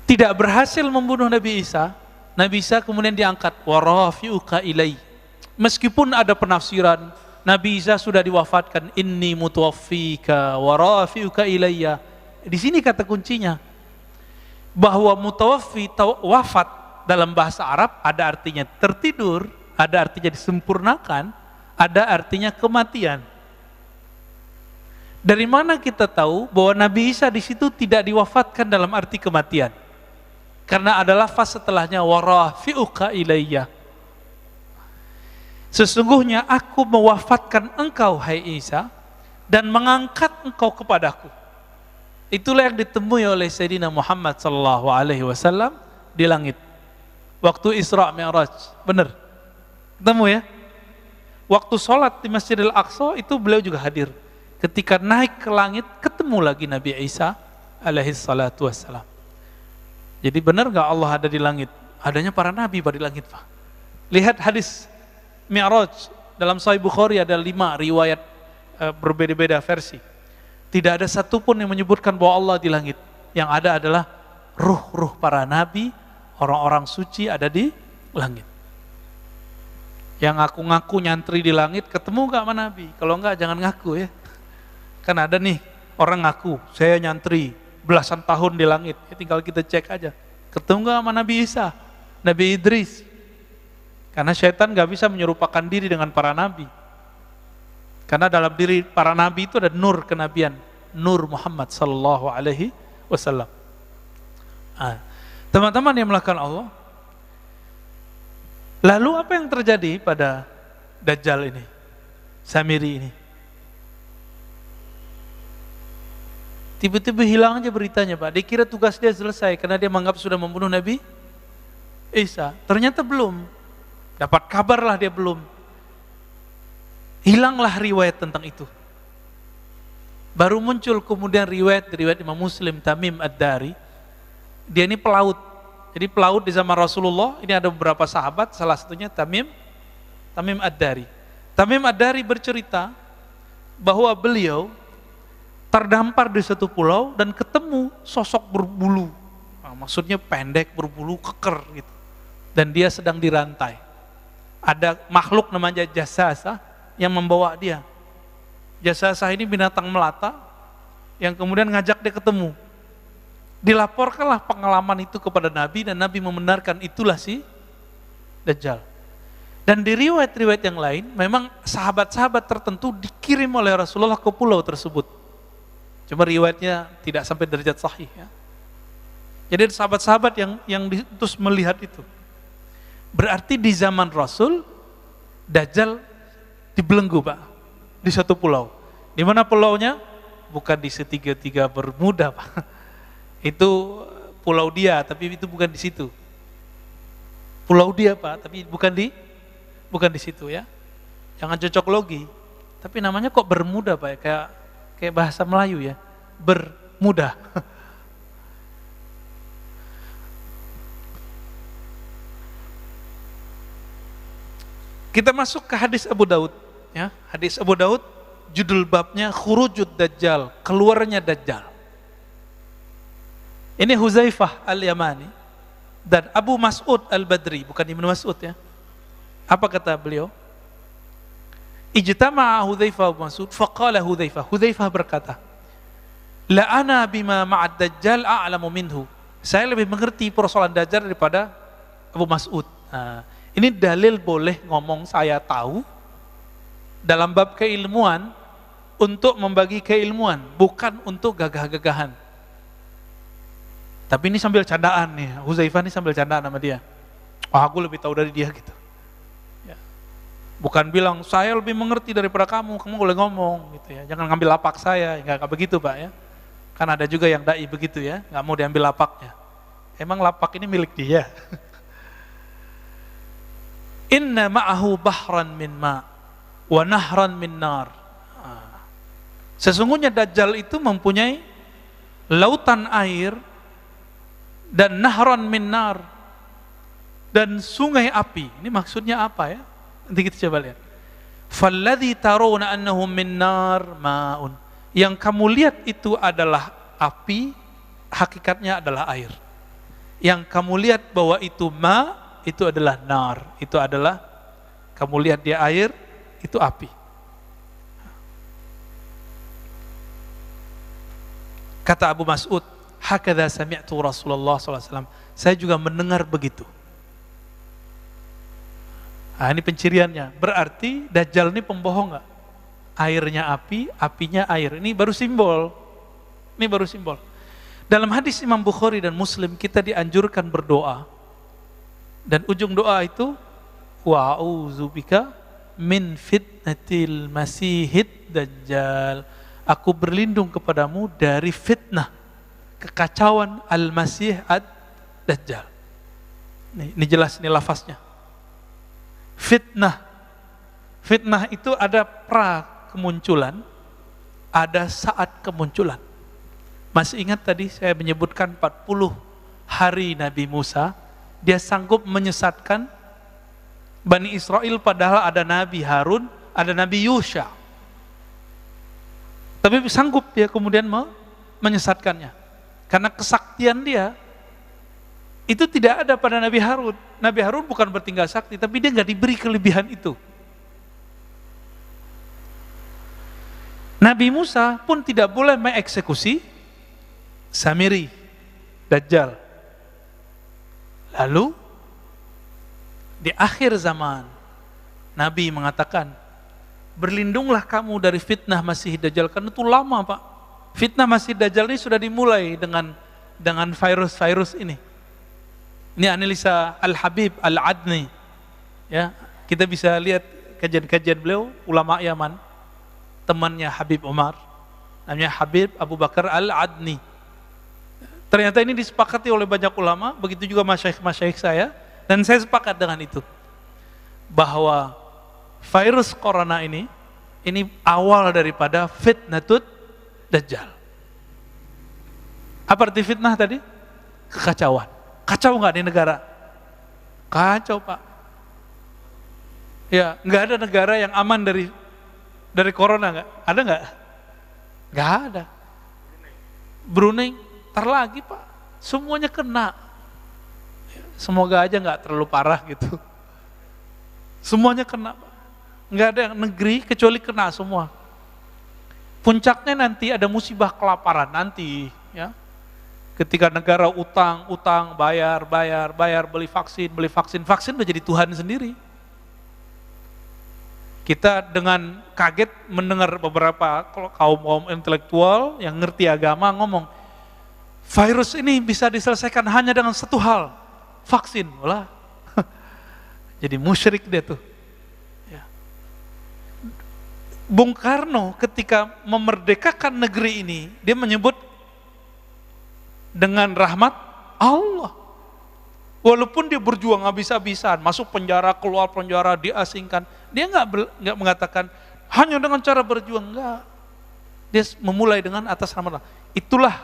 Tidak berhasil membunuh Nabi Isa. Nabi Isa kemudian diangkat. Wa rafi'uka ilai. Meskipun ada penafsiran Nabi Isa sudah diwafatkan, inni mutawaffika wa rafi'uka ilayya. Di sini kata kuncinya bahwa mutawaffi wafat dalam bahasa Arab ada artinya tertidur, ada artinya disempurnakan, ada artinya kematian. Dari mana kita tahu bahwa Nabi Isa di situ tidak diwafatkan dalam arti kematian? Karena ada lafaz setelahnya wa rafi'uka ilayya. Sesungguhnya aku mewafatkan engkau hai Isa dan mengangkat engkau kepadaku. Itulah yang ditemui oleh Sayyidina Muhammad SAW di langit. Waktu Isra Mi'raj, benar. Ketemu ya? Waktu sholat di Masjidil Aqsa itu beliau juga hadir. Ketika naik ke langit, ketemu lagi Nabi Isa alaihi salatu wassalam. Jadi benar gak Allah ada di langit? Adanya para nabi pada di langit, Pak. Lihat hadis Mi'raj, dalam Sahih Bukhari ada 5 riwayat berbeda-beda versi. Tidak ada satupun yang menyebutkan bahwa Allah di langit. Yang ada adalah ruh-ruh para nabi, orang-orang suci ada di langit. Yang ngaku-ngaku nyantri di langit, ketemu gak sama Nabi? Kalau enggak jangan ngaku ya. Kan ada nih orang ngaku, saya nyantri belasan tahun di langit. Ya, tinggal kita cek aja. Ketemu gak sama Nabi Isa, Nabi Idris? Karena syaitan gak bisa menyerupakan diri dengan para nabi. Karena dalam diri para nabi itu ada nur kenabian, nur Muhammad sallallahu alaihi wasallam. Teman-teman yang melakukan Allah, lalu apa yang terjadi pada Dajjal ini, Samiri ini? Tiba-tiba hilang aja beritanya, Pak. Dikira tugas dia selesai karena dia menganggap sudah membunuh Nabi Isa. Ternyata belum. Dapat kabar lah dia belum. Hilanglah riwayat tentang itu. Baru muncul kemudian riwayat Imam Muslim, Tamim Ad-Dari. Dia ini pelaut. Jadi pelaut di zaman Rasulullah, ini ada beberapa sahabat, salah satunya Tamim Ad-Dari. Tamim Ad-Dari bercerita bahwa beliau terdampar di satu pulau dan ketemu sosok berbulu. Nah, maksudnya pendek, berbulu, keker gitu. Dan dia sedang dirantai. Ada makhluk namanya Jasasa yang membawa dia. Jasasa ini binatang melata yang kemudian ngajak dia ketemu. Dilaporkanlah pengalaman itu kepada Nabi dan Nabi membenarkan itulah si Dajjal. Dan di riwayat-riwayat yang lain, memang sahabat-sahabat tertentu dikirim oleh Rasulullah ke pulau tersebut. Cuma riwayatnya tidak sampai derajat sahih ya. Jadi sahabat-sahabat yang terus melihat itu. Berarti di zaman Rasul, Dajjal dibelenggu, Pak, di satu pulau. Di mana pulaunya? Bukan di segitiga Bermuda, Pak. Itu pulau dia, tapi itu bukan di situ. Pulau dia, Pak, tapi bukan di situ ya. Jangan cocok logi. Tapi namanya kok Bermuda, Pak, kayak bahasa Melayu ya. Bermuda. Kita masuk ke hadis Abu Daud ya. Hadis Abu Daud judul babnya Khurujud Dajjal, keluarnya Dajjal. Ini Huzaifah Al-Yamani dan Abu Mas'ud Al-Badri, bukan Ibnu Mas'ud ya. Apa kata beliau? Ijtama'a Huzaifah Abu Mas'ud, faqala Huzaifah berkata, la ana bima ma'ad Dajjal a'lamu minhu. Saya lebih mengerti persoalan Dajjal daripada Abu Mas'ud. Nah, ini dalil boleh ngomong saya tahu dalam bab keilmuan untuk membagi keilmuan, bukan untuk gagah-gagahan. Tapi ini sambil candaan nih, Huzaifah ini sambil candaan sama dia. Oh, aku lebih tahu dari dia gitu. Ya. Bukan bilang saya lebih mengerti daripada kamu boleh ngomong gitu ya. Jangan ngambil lapak saya, nggak begitu, Pak ya. Kan ada juga yang dai begitu ya, nggak mau diambil lapaknya. Emang lapak ini milik dia. Inna ma'ahu bahran min ma' wa nahran min nar. Sesungguhnya Dajjal itu mempunyai lautan air dan nahran min nar dan sungai api. Ini maksudnya apa ya? Nanti kita coba lihat. Falladhi tarawna annahu min nar ma'un. Yang kamu lihat itu adalah api, hakikatnya adalah air. Yang kamu lihat bahwa itu ma', itu adalah nar, itu adalah kamu lihat dia air, itu api. Kata Abu Mas'ud, hakadha sami'tu Rasulullah SAW. Saya juga mendengar begitu. Nah, ini penciriannya. Berarti Dajjal ini pembohong nggak? Airnya api, apinya air. Ini baru simbol. Ini baru simbol. Dalam hadis Imam Bukhari dan Muslim kita dianjurkan berdoa. Dan ujung doa itu wa'udzubika min fitnatil masihid dajjal. Aku berlindung kepadamu dari fitnah kekacauan al-masih ad-dajjal. Ini jelas, ini lafaznya. Fitnah. Fitnah itu ada pra kemunculan, ada saat kemunculan. Masih ingat tadi saya menyebutkan 40 hari Nabi Musa, dia sanggup menyesatkan Bani Israel padahal ada Nabi Harun, ada Nabi Yusha. Tapi sanggup dia kemudian menyesatkannya. Karena kesaktian dia itu tidak ada pada Nabi Harun. Nabi Harun bukan bertinggal sakti, tapi dia nggak diberi kelebihan itu. Nabi Musa pun tidak boleh mengeksekusi Samiri, Dajjal. Lalu di akhir zaman Nabi mengatakan, berlindunglah kamu dari fitnah Masih Dajjal. Karena itu lama Pak. Fitnah Masih Dajjal ini sudah dimulai dengan virus-virus ini. Ini analisa Al-Habib Al-Adni. Ya, kita bisa lihat kajian-kajian beliau, ulama Yaman, temannya Habib Umar, namanya Habib Abu Bakar Al-Adni. Ternyata ini disepakati oleh banyak ulama, begitu juga masyaikh-masyaikh saya, dan saya sepakat dengan itu. Bahwa virus corona ini awal daripada fitnatut Dajjal. Apa arti fitnah tadi? Kekacauan. Kacau nggak di negara? Kacau Pak. Ya, nggak ada negara yang aman dari corona, nggak? Ada nggak? Nggak ada. Brunei, tar lagi Pak. Semuanya kena. Semoga aja nggak terlalu parah gitu. Semuanya kena Pak. Nggak ada yang negeri kecuali kena semua. Puncaknya nanti ada musibah kelaparan nanti, ya. Ketika negara utang, bayar, beli vaksin udah jadi Tuhan sendiri. Kita dengan kaget mendengar beberapa kaum intelektual yang ngerti agama ngomong, virus ini bisa diselesaikan hanya dengan satu hal, vaksin. Walah. Jadi musyrik dia tuh. Ya. Bung Karno ketika memerdekakan negeri ini, dia menyebut dengan rahmat Allah. Walaupun dia berjuang habis-habisan, masuk penjara, keluar penjara, diasingkan, dia nggak mengatakan hanya dengan cara berjuang, enggak. Dia memulai dengan atas nama Allah. Itulah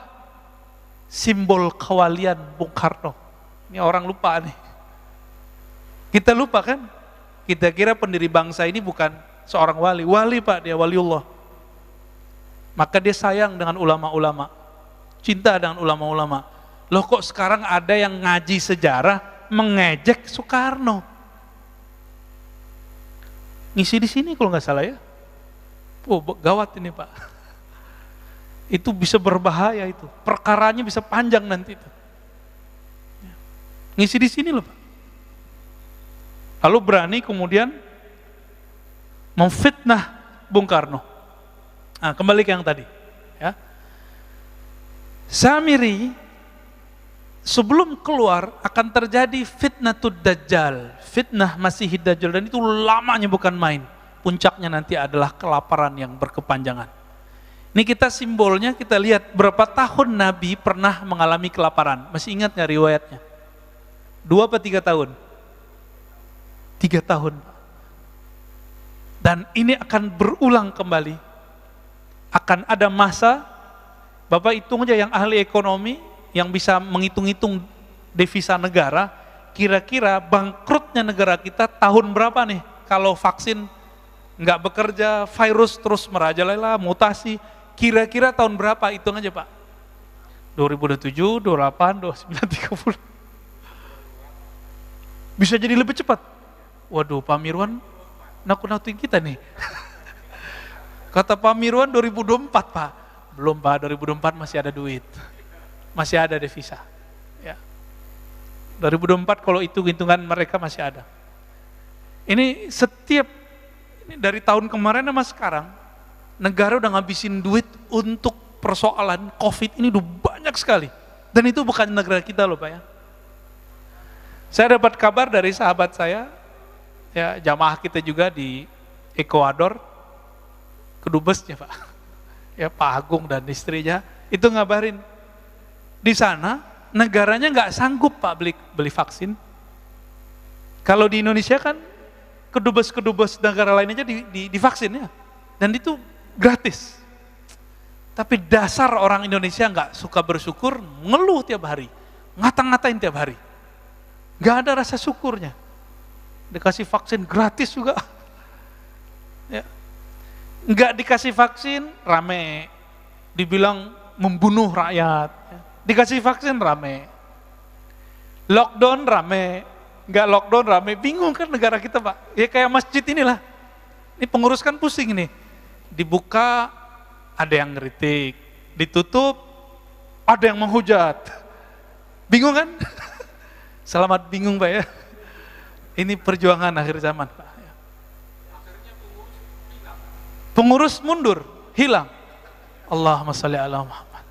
simbol kewalian Bung Karno. Ini orang lupa nih. Kita lupa kan? Kita kira pendiri bangsa ini bukan seorang wali Pak, dia waliullah. Maka dia sayang dengan ulama-ulama, cinta dengan ulama-ulama. Loh kok sekarang ada yang ngaji sejarah mengejek Soekarno? Ngisi di sini kalau nggak salah ya. Oh, gawat ini Pak. Itu bisa berbahaya itu. Perkaranya bisa panjang nanti itu. Ngisi di sini loh Pak. Lalu berani kemudian memfitnah Bung Karno. Nah, kembali ke yang tadi. Ya. Samiri sebelum keluar akan terjadi fitnatud Dajjal, fitnah Masih Dajjal, dan itu lamanya bukan main. Puncaknya nanti adalah kelaparan yang berkepanjangan. Ini kita simbolnya, kita lihat berapa tahun Nabi pernah mengalami kelaparan. Masih ingat nggak riwayatnya? 2 atau 3 tahun? 3 tahun. Dan ini akan berulang kembali. Akan ada masa, Bapak hitung aja yang ahli ekonomi, yang bisa menghitung-hitung devisa negara, kira-kira bangkrutnya negara kita tahun berapa nih? Kalau vaksin nggak bekerja, virus terus merajalela, mutasi, kira-kira tahun berapa? Hitung aja Pak. 2027, 28, 29, 30. Bisa jadi lebih cepat. Waduh, Pak Mirwan nakut-nakutin kita nih. Kata Pak Mirwan 2024 Pak. Belum Pak, 2024 masih ada duit. Masih ada devisa. Ya. 2024 kalau hitung-hitungan mereka masih ada. Ini dari tahun kemarin sama sekarang, negara udah ngabisin duit untuk persoalan COVID ini udah banyak sekali. Dan itu bukan negara kita loh Pak ya. Saya dapat kabar dari sahabat saya, ya jamaah kita juga di Ekuador, kedubesnya Pak, ya Pak Agung dan istrinya, itu ngabarin, di sana negaranya nggak sanggup Pak beli vaksin. Kalau di Indonesia kan kedubes-kedubes negara lain aja divaksin ya. Dan itu gratis. Tapi dasar orang Indonesia nggak suka bersyukur, ngeluh tiap hari, ngata-ngatain tiap hari. Nggak ada rasa syukurnya. Dikasih vaksin gratis juga. Ya. Nggak dikasih vaksin, rame. Dibilang membunuh rakyat. Dikasih vaksin, rame. Lockdown, rame. Nggak lockdown, rame. Bingung kan negara kita, Pak. Ya kayak masjid inilah. Ini pengurus kan pusing nih. Dibuka, ada yang ngeritik. Ditutup, ada yang menghujat. Bingung kan? Selamat bingung, Pak ya. Ini perjuangan akhir zaman, Pak. Pengurus mundur, hilang. Allahumma sholli ala Muhammad.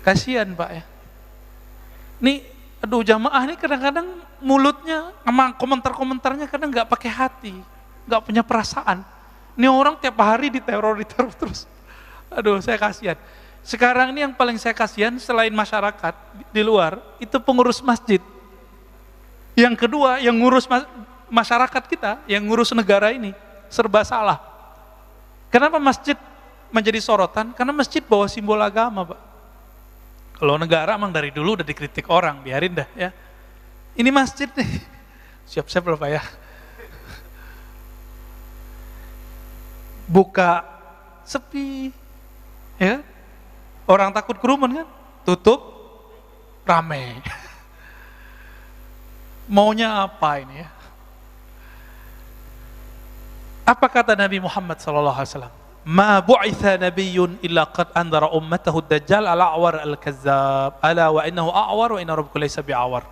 Kasihan, Pak ya. Nih, aduh jamaah ini kadang-kadang mulutnya sama komentar-komentarnya kadang nggak pakai hati, nggak punya perasaan. Ini orang tiap hari diteror terus. Aduh, saya kasihan. Sekarang ini yang paling saya kasihan selain masyarakat di luar, itu pengurus masjid. Yang kedua, yang ngurus masyarakat kita, yang ngurus negara ini, serba salah. Kenapa masjid menjadi sorotan? Karena masjid bawa simbol agama, Pak. Kalau negara emang dari dulu udah dikritik orang, biarin dah ya. Ini masjid nih, siap-siap loh Pak ya. Buka, sepi, ya. Orang takut kerumun kan? Tutup, rame. Maunya apa ini ya? Apa kata Nabi Muhammad SAW? Ma bu'itha nabiyyun illa qad andara ummatahu ad-dajjal al-a'war al-kazzab ala wa innahu a'war wa inna rabbuka laysa bi'awar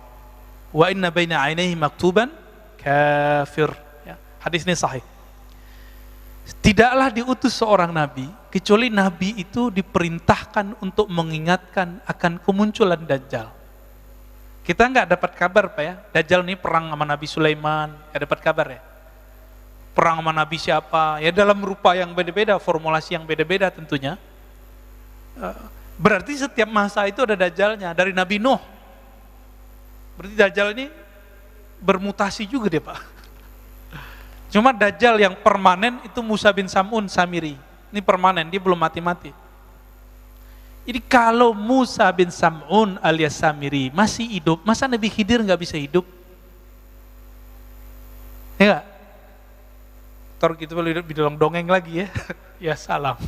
wa inna baina 'ainayhi maktuban kafir. Ya, hadis ini sahih. Tidaklah diutus seorang nabi kecuali nabi itu diperintahkan untuk mengingatkan akan kemunculan Dajjal. Kita nggak dapat kabar Pak ya, Dajjal ini perang sama Nabi Sulaiman, nggak dapat kabar ya. Perang sama Nabi siapa, ya dalam rupa yang beda-beda, formulasi yang beda-beda tentunya. Berarti setiap masa itu ada Dajjalnya, dari Nabi Nuh. Berarti Dajjal ini bermutasi juga dia Pak. Cuma Dajjal yang permanen itu Musa bin Sam'un Samiri. Ini permanen, dia belum mati-mati. Jadi kalau Musa bin Sam'un alias Samiri masih hidup, masa Nabi Khidir nggak bisa hidup? Ya nggak? Tor gitu bilang dongeng lagi ya. Ya salam.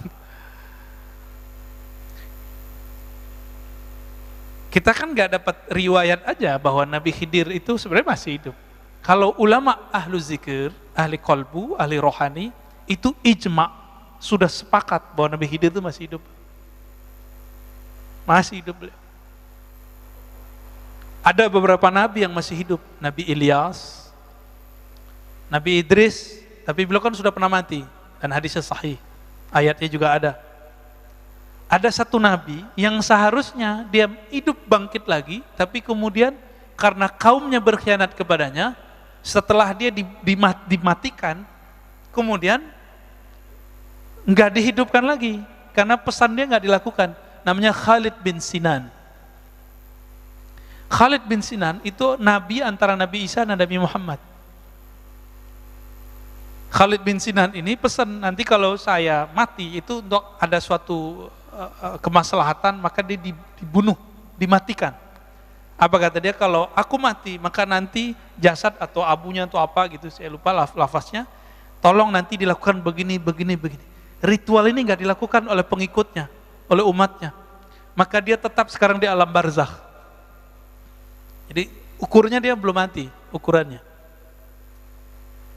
Kita kan nggak dapat riwayat aja bahwa Nabi Khidir itu sebenarnya masih hidup. Kalau ulama ahlu zikir, ahli kolbu, ahli rohani, itu ijma, sudah sepakat bahwa Nabi Khidir itu masih hidup. Masih hidup. Ada beberapa nabi yang masih hidup. Nabi Ilyas, Nabi Idris, tapi beliau kan sudah pernah mati. Dan hadisnya sahih, ayatnya juga ada. Ada satu nabi yang seharusnya dia hidup bangkit lagi, tapi kemudian karena kaumnya berkhianat kepadanya, setelah dia dimatikan, kemudian nggak dihidupkan lagi, karena pesan dia nggak dilakukan. Namanya Khalid bin Sinan. Khalid bin Sinan itu nabi antara Nabi Isa dan Nabi Muhammad. Khalid bin Sinan ini pesan, nanti kalau saya mati itu untuk ada suatu kemaslahatan, maka dia dibunuh, dimatikan. Apa kata dia, kalau aku mati maka nanti jasad atau abunya atau apa gitu, saya lupa lafaznya, tolong nanti dilakukan begini. Ritual ini nggak dilakukan oleh pengikutnya, oleh umatnya, maka dia tetap sekarang di alam barzakh. Jadi ukurnya dia belum mati, ukurannya.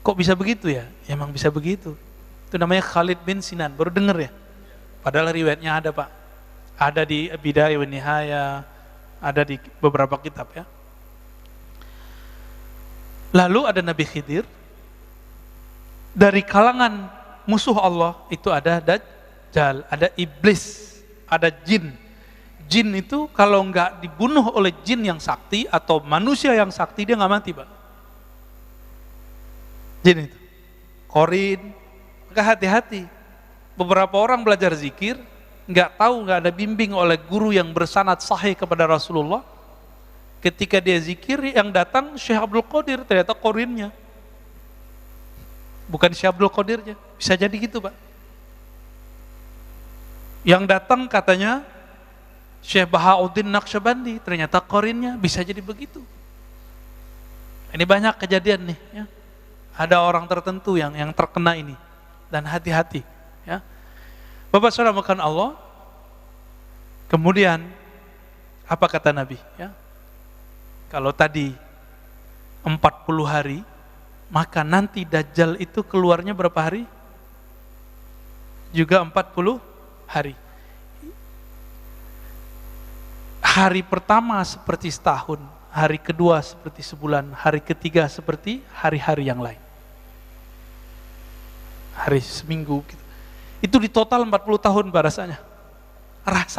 Kok bisa begitu ya? Emang bisa begitu. Itu namanya Khalid bin Sinan, baru denger ya? Padahal riwayatnya ada Pak. Ada di Bidayah wa Nihayah, ada di beberapa kitab ya. Lalu ada Nabi Khidir. Dari kalangan musuh Allah itu ada Dajjal, ada iblis, ada jin. Jin itu kalau nggak dibunuh oleh jin yang sakti atau manusia yang sakti, dia nggak mati Pak. Jin itu, korin, maka hati-hati. Beberapa orang belajar zikir, nggak tahu, nggak ada bimbing oleh guru yang bersanad sahih kepada Rasulullah. Ketika dia zikir, yang datang Syekh Abdul Qadir, ternyata korinnya. bukan Syekh Abdul Qadirnya. Bisa jadi gitu, Pak. Yang datang katanya Syekh Bahauddin Naqsyabandi, ternyata qarinnya, bisa jadi begitu. Ini banyak kejadian nih, ya. Ada orang tertentu yang terkena ini, dan hati-hati, ya. Bapak saudara makan Allah. Kemudian apa kata Nabi, ya? Kalau tadi 40 hari, maka nanti Dajjal itu keluarnya berapa hari? Juga 40 hari. Hari pertama seperti setahun, hari kedua seperti sebulan, hari ketiga seperti hari-hari yang lain. Hari seminggu gitu. Itu di total 40 tahun rasanya. 40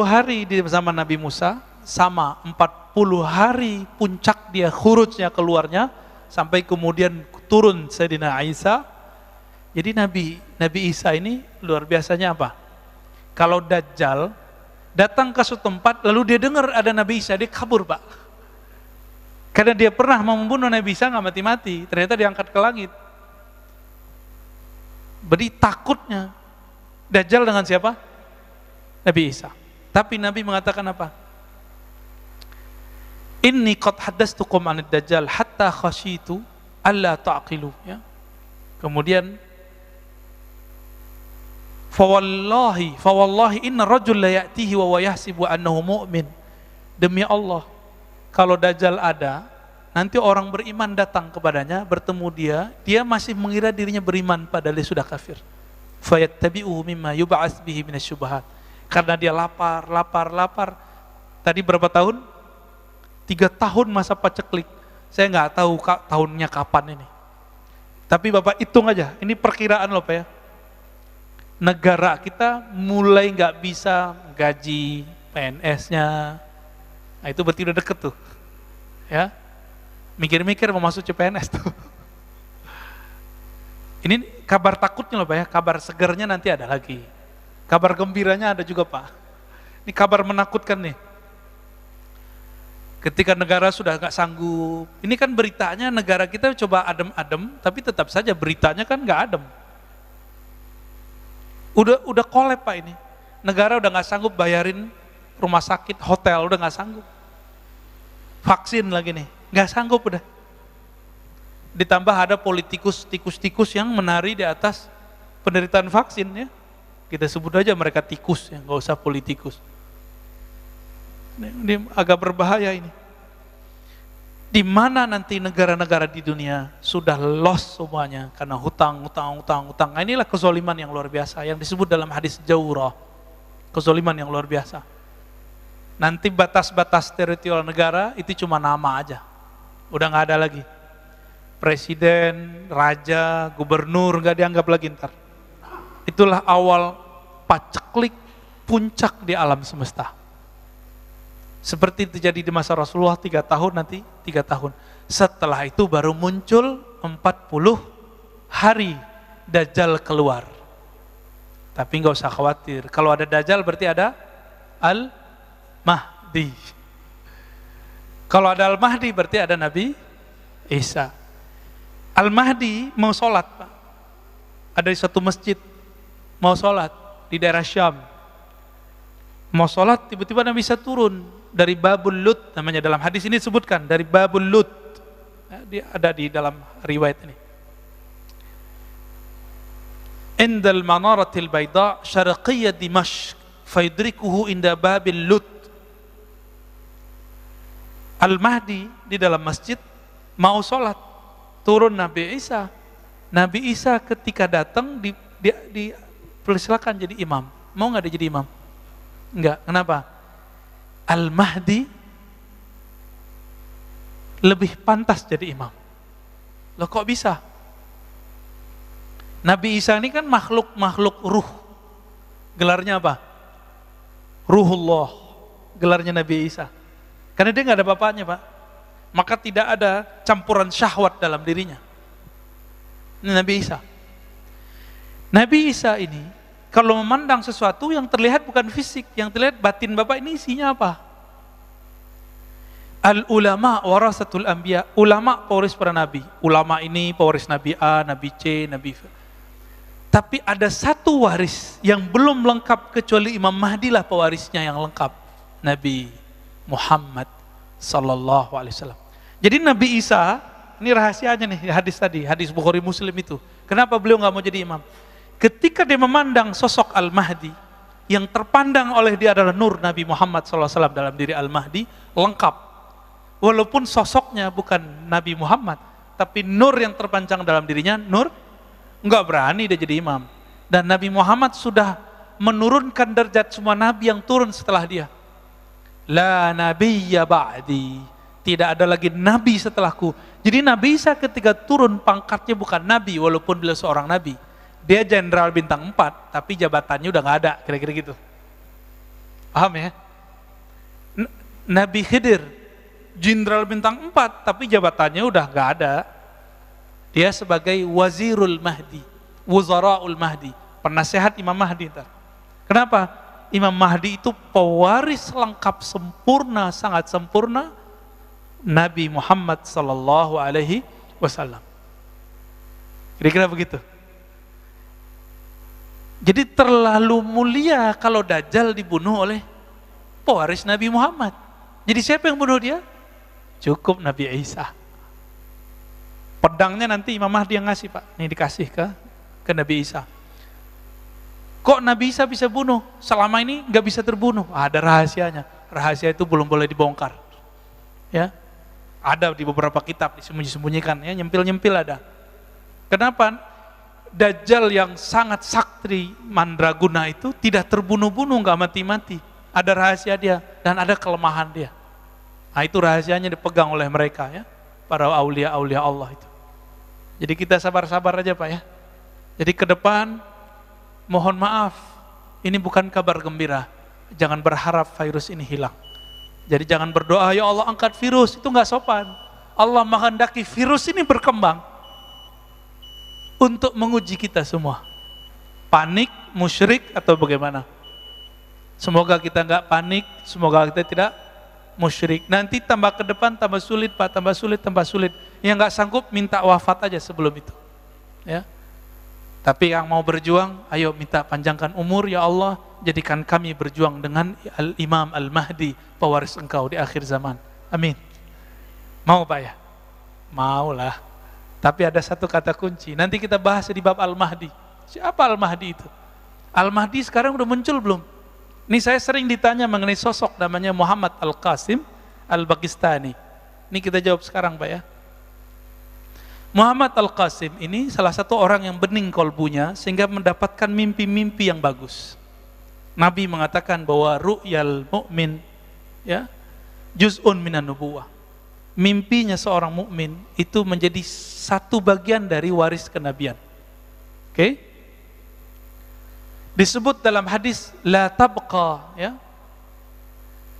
hari di zaman Nabi Musa sama 40 hari puncak dia khurujnya keluarnya sampai kemudian turun Sayyidina Isa. Jadi Nabi Isa ini luar biasanya apa? Kalau Dajjal datang ke suatu tempat lalu dia dengar ada Nabi Isa, dia kabur, Pak. Karena dia pernah membunuh Nabi Isa nggak mati-mati, ternyata diangkat ke langit. Berarti takutnya Dajjal dengan siapa? Nabi Isa. Tapi Nabi mengatakan apa? Inni qad haddastukum anid Dajjal hatta khasyitu alla ta'qilu, ya. Kemudian fawallahi inna rajul la ya'tihi wa yahsibu annahu mu'min. Demi Allah, kalau Dajjal ada, nanti orang beriman datang kepadanya, bertemu dia masih mengira dirinya beriman padahal dia sudah kafir. Fayattabi'uhu mimma yub'ats bihi minasyubahat. Karena dia lapar. Tadi berapa tahun? 3 tahun masa paceklik. Saya nggak tahu tahunnya kapan ini. Tapi Bapak hitung aja, ini perkiraan loh Pak, ya. Negara kita mulai nggak bisa gaji PNS-nya. Nah itu berarti udah deket tuh, ya. Mikir-mikir mau masuk CPNS tuh. Ini kabar takutnya loh Pak, ya. Kabar segernya nanti ada lagi. Kabar gembiranya ada juga Pak. Ini kabar menakutkan nih. Ketika negara sudah nggak sanggup, ini kan beritanya negara kita coba adem-adem, tapi tetap saja beritanya kan nggak adem. Udah kolep Pak ini. Negara udah nggak sanggup bayarin rumah sakit, hotel, udah nggak sanggup. Vaksin lagi nih, nggak sanggup udah. Ditambah ada tikus-tikus yang menari di atas penderitaan vaksin, ya. Kita sebut aja mereka tikus, ya, nggak usah politikus. Ini agak berbahaya ini. Di mana nanti negara-negara di dunia sudah lost semuanya karena hutang. Nah, inilah kezaliman yang luar biasa yang disebut dalam hadis Jawrah. Kezaliman yang luar biasa. Nanti batas-batas teritorial negara itu cuma nama aja. Udah nggak ada lagi. Presiden, raja, gubernur nggak dianggap lagi ntar. Itulah awal paceklik puncak di alam semesta. Seperti terjadi di masa Rasulullah 3 tahun, nanti 3 tahun. Setelah itu baru muncul 40 hari Dajjal keluar. Tapi nggak usah khawatir. Kalau ada Dajjal berarti ada Al-Mahdi. Kalau ada Al-Mahdi berarti ada Nabi Isa. Al-Mahdi mau sholat Pak. Ada di satu masjid. Mau sholat di daerah Syam. Mau sholat tiba-tiba Nabi Isa turun dari Babul Lut, namanya dalam hadis ini disebutkan dari Babul Lut, dia ada di dalam riwayat ini. Indal manaratil bayda syarqiyyah Dimashq fayudrikuhu inda Babil Lut. Al-Mahdi di dalam masjid mau sholat, turun Nabi Isa. Nabi Isa ketika datang dipersilakan jadi imam. Mau nggak dia jadi imam? Enggak, kenapa? Al-Mahdi lebih pantas jadi imam. Loh kok bisa? Nabi Isa ini kan makhluk ruh. Gelarnya apa? Ruhullah. Gelarnya Nabi Isa. Karena dia nggak ada bapaknya Pak. Maka tidak ada campuran syahwat dalam dirinya. Ini Nabi Isa. Nabi Isa ini kalau memandang sesuatu yang terlihat bukan fisik, yang terlihat batin Bapak ini isinya apa? Al ulama warasatul anbiya, ulama pewaris para nabi. Ulama ini pewaris nabi A, nabi C, nabi B. Tapi ada satu waris yang belum lengkap kecuali Imam Mahdi lah pewarisnya yang lengkap, Nabi Muhammad sallallahu alaihi wasallam. Jadi Nabi Isa, ini rahasianya nih hadis tadi, hadis Bukhari Muslim itu. Kenapa beliau nggak mau jadi imam? Ketika dia memandang sosok Al-Mahdi, yang terpandang oleh dia adalah nur Nabi Muhammad sallallahu alaihi wasallam dalam diri Al-Mahdi, lengkap. Walaupun sosoknya bukan Nabi Muhammad, tapi nur yang terpanjang dalam dirinya, nur, enggak berani dia jadi imam. Dan Nabi Muhammad sudah menurunkan derajat semua nabi yang turun setelah dia. La nabiyya ba'di, tidak ada lagi nabi setelahku. Jadi Nabi Isa ketika turun pangkatnya bukan nabi, walaupun beliau seorang nabi. Dia jenderal bintang 4, tapi jabatannya udah nggak ada, kira-kira gitu. Paham ya? Nabi Khidir, jenderal bintang 4, tapi jabatannya udah nggak ada. Dia sebagai Wazirul Mahdi, Wuzaraul Mahdi, penasehat Imam Mahdi. Kenapa? Imam Mahdi itu pewaris lengkap sempurna, sangat sempurna Nabi Muhammad sallallahu alaihi wasallam. Kira-kira begitu. Jadi terlalu mulia kalau Dajjal dibunuh oleh pewaris Nabi Muhammad. Jadi siapa yang bunuh dia? Cukup Nabi Isa. Pedangnya nanti Imam Mahdi yang ngasih, Pak. Ini dikasih ke Nabi Isa. Kok Nabi Isa bisa bunuh? Selama ini nggak bisa terbunuh. Ada rahasianya. Rahasia itu belum boleh dibongkar. Ya, ada di beberapa kitab disembunyi-sembunyikan. Ya, nyempil-nyempil ada. Kenapa? Dajjal yang sangat sakti mandraguna itu tidak terbunuh-bunuh, nggak mati-mati. Ada rahasia dia dan ada kelemahan dia. Nah, itu rahasianya dipegang oleh mereka, ya, para aulia-aulia Allah itu. Jadi kita sabar-sabar aja, Pak, ya. Jadi ke depan mohon maaf, ini bukan kabar gembira. Jangan berharap virus ini hilang. Jadi jangan berdoa, ya Allah angkat virus, itu nggak sopan. Allah menghendaki virus ini berkembang untuk menguji kita semua. Panik, musyrik atau bagaimana? Semoga kita nggak panik, semoga kita tidak musyrik. Nanti tambah ke depan tambah sulit, Pak, tambah sulit, tambah sulit. Yang nggak sanggup minta wafat aja sebelum itu. Ya. Tapi yang mau berjuang, ayo minta panjangkan umur ya Allah, jadikan kami berjuang dengan Al-Imam Al-Mahdi, pewaris engkau di akhir zaman. Amin. Mau, Pak, ya? Maulah. Tapi ada satu kata kunci, nanti kita bahas di bab Al-Mahdi. Siapa Al-Mahdi itu? Al-Mahdi sekarang udah muncul belum? Ini saya sering ditanya mengenai sosok namanya Muhammad Al-Qasim Al-Bagistani. Ini kita jawab sekarang, Pak, ya. Muhammad Al-Qasim ini salah satu orang yang bening kolbunya sehingga mendapatkan mimpi-mimpi yang bagus. Nabi mengatakan bahwa ru'yal mu'min, ya, juz'un minan nubuwah. Mimpinya seorang mukmin itu menjadi satu bagian dari waris kenabian. Oke? Disebut dalam hadis la tabqa, ya,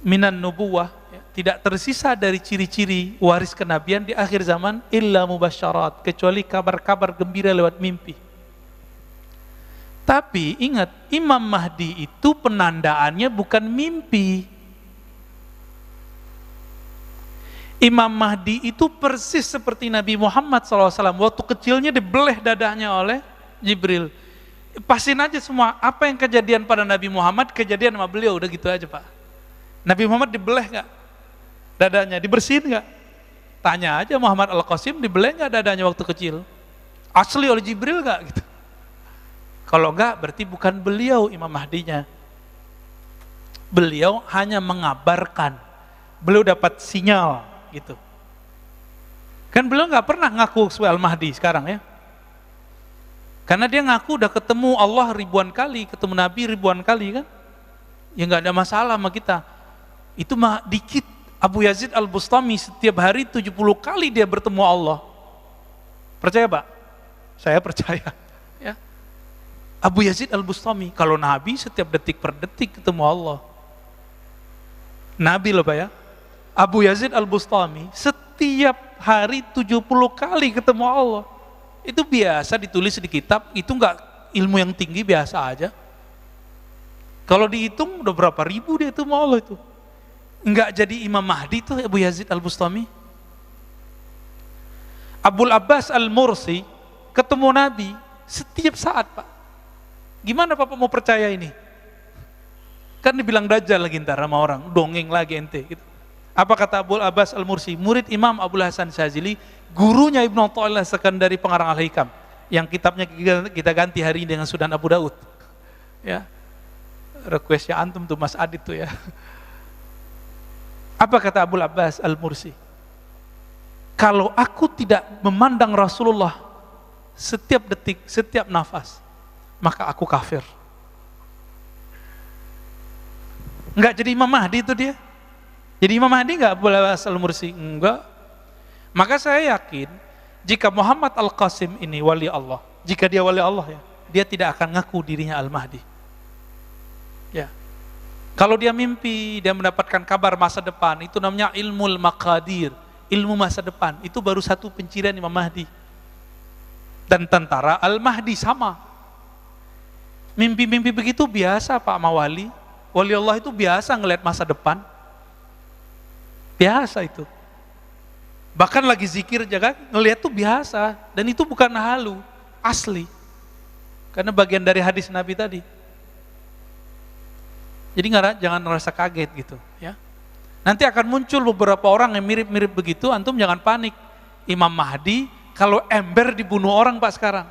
minan nubuwah, ya, tidak tersisa dari ciri-ciri waris kenabian di akhir zaman illa mubasyarat, kecuali kabar-kabar gembira lewat mimpi. Tapi ingat, Imam Mahdi itu penandaannya bukan mimpi. Imam Mahdi itu persis seperti Nabi Muhammad SAW. Waktu kecilnya dibeleh dadanya oleh Jibril. Pasin aja semua, apa yang kejadian pada Nabi Muhammad, kejadian sama beliau, udah gitu aja, Pak. Nabi Muhammad dibeleh gak dadanya, dibersihin gak? Tanya aja Muhammad Al-Qasim, dibeleh gak dadanya waktu kecil? Asli oleh Jibril gak? Gitu. Kalau enggak, berarti bukan beliau Imam Mahdinya. Beliau hanya mengabarkan, beliau dapat sinyal, gitu. Kan beliau nggak pernah ngaku sebagai Al-Mahdi sekarang, ya. Karena dia ngaku udah ketemu Allah ribuan kali, ketemu Nabi ribuan kali, kan. Ya nggak ada masalah sama kita. Itu mah dikit. Abu Yazid Al-Bustami setiap hari 70 kali dia bertemu Allah. Percaya, Pak? Saya percaya, ya. Abu Yazid Al-Bustami, kalau Nabi setiap detik per detik ketemu Allah. Nabi loh, Pak, ya. Abu Yazid Al-Bustami setiap hari 70 kali ketemu Allah. Itu biasa ditulis di kitab, itu enggak ilmu yang tinggi, biasa aja. Kalau dihitung udah berapa ribu dia ketemu Allah itu. Enggak jadi Imam Mahdi tuh Abu Yazid Al-Bustami. Abul Abbas Al-Mursi ketemu Nabi setiap saat, Pak. Gimana Bapak mau percaya ini? Kan dibilang dajjal lagi ntar sama orang, dongeng lagi ente gitu. Apa kata Abul Abbas Al-Mursi, murid Imam Abul Hasan Syazili, gurunya Ibnu Athaillah Sekandari pengarang Al-Hikam, yang kitabnya kita ganti hari ini dengan Sunan Abu Daud. Ya. Requestnya antum tuh Mas Adit tuh ya. Apa kata Abul Abbas Al-Mursi? Kalau aku tidak memandang Rasulullah setiap detik, setiap nafas, maka aku kafir. Enggak jadi Imam Mahdi itu dia. Jadi Imam Mahdi enggak Abul Abbas Al-Mursi? Enggak. Maka saya yakin jika Muhammad Al-Qasim ini wali Allah, jika dia wali Allah ya, dia tidak akan ngaku dirinya Al-Mahdi. Ya. Kalau dia mimpi, dia mendapatkan kabar masa depan, itu namanya ilmul maqadir, ilmu masa depan. Itu baru satu pencirian Imam Mahdi. Dan tentara Al-Mahdi sama. Mimpi-mimpi begitu biasa Pak Mawali. Wali Allah itu biasa ngelihat masa depan. Biasa itu. Bahkan lagi zikir jaga, ngelihat tuh biasa. Dan itu bukan halu, asli. Karena bagian dari hadis Nabi tadi. Jadi jangan merasa kaget gitu, ya. Nanti akan muncul beberapa orang yang mirip-mirip begitu, antum jangan panik. Imam Mahdi kalau ember dibunuh orang Pak sekarang.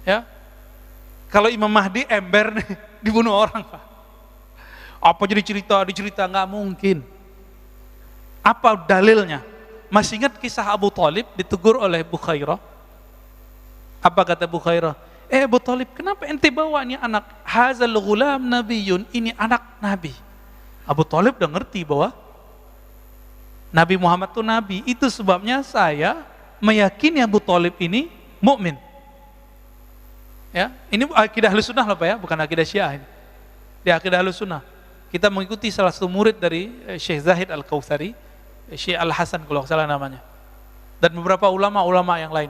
Ya. Kalau Imam Mahdi ember dibunuh orang Pak. Apa jadi dicerita nggak mungkin. Apa dalilnya? Masih ingat kisah Abu Thalib ditegur oleh Bukhairah? Apa kata Bukhairah? Abu Thalib, kenapa ente bawa ini anak? Hazal ghulam nabiyun, ini anak Nabi. Abu Thalib udah ngerti bahwa Nabi Muhammad itu Nabi. Itu sebabnya saya meyakini Abu Thalib ini mukmin. Ya, ini akidah Ahlussunnah loh Pak ya, bukan akidah Syiah ini. Di akidah Ahlussunnah. Kita mengikuti salah satu murid dari Syekh Zahid Al-Kautsari, Syekh Al-Hasan kalau salah namanya. Dan beberapa ulama-ulama yang lain.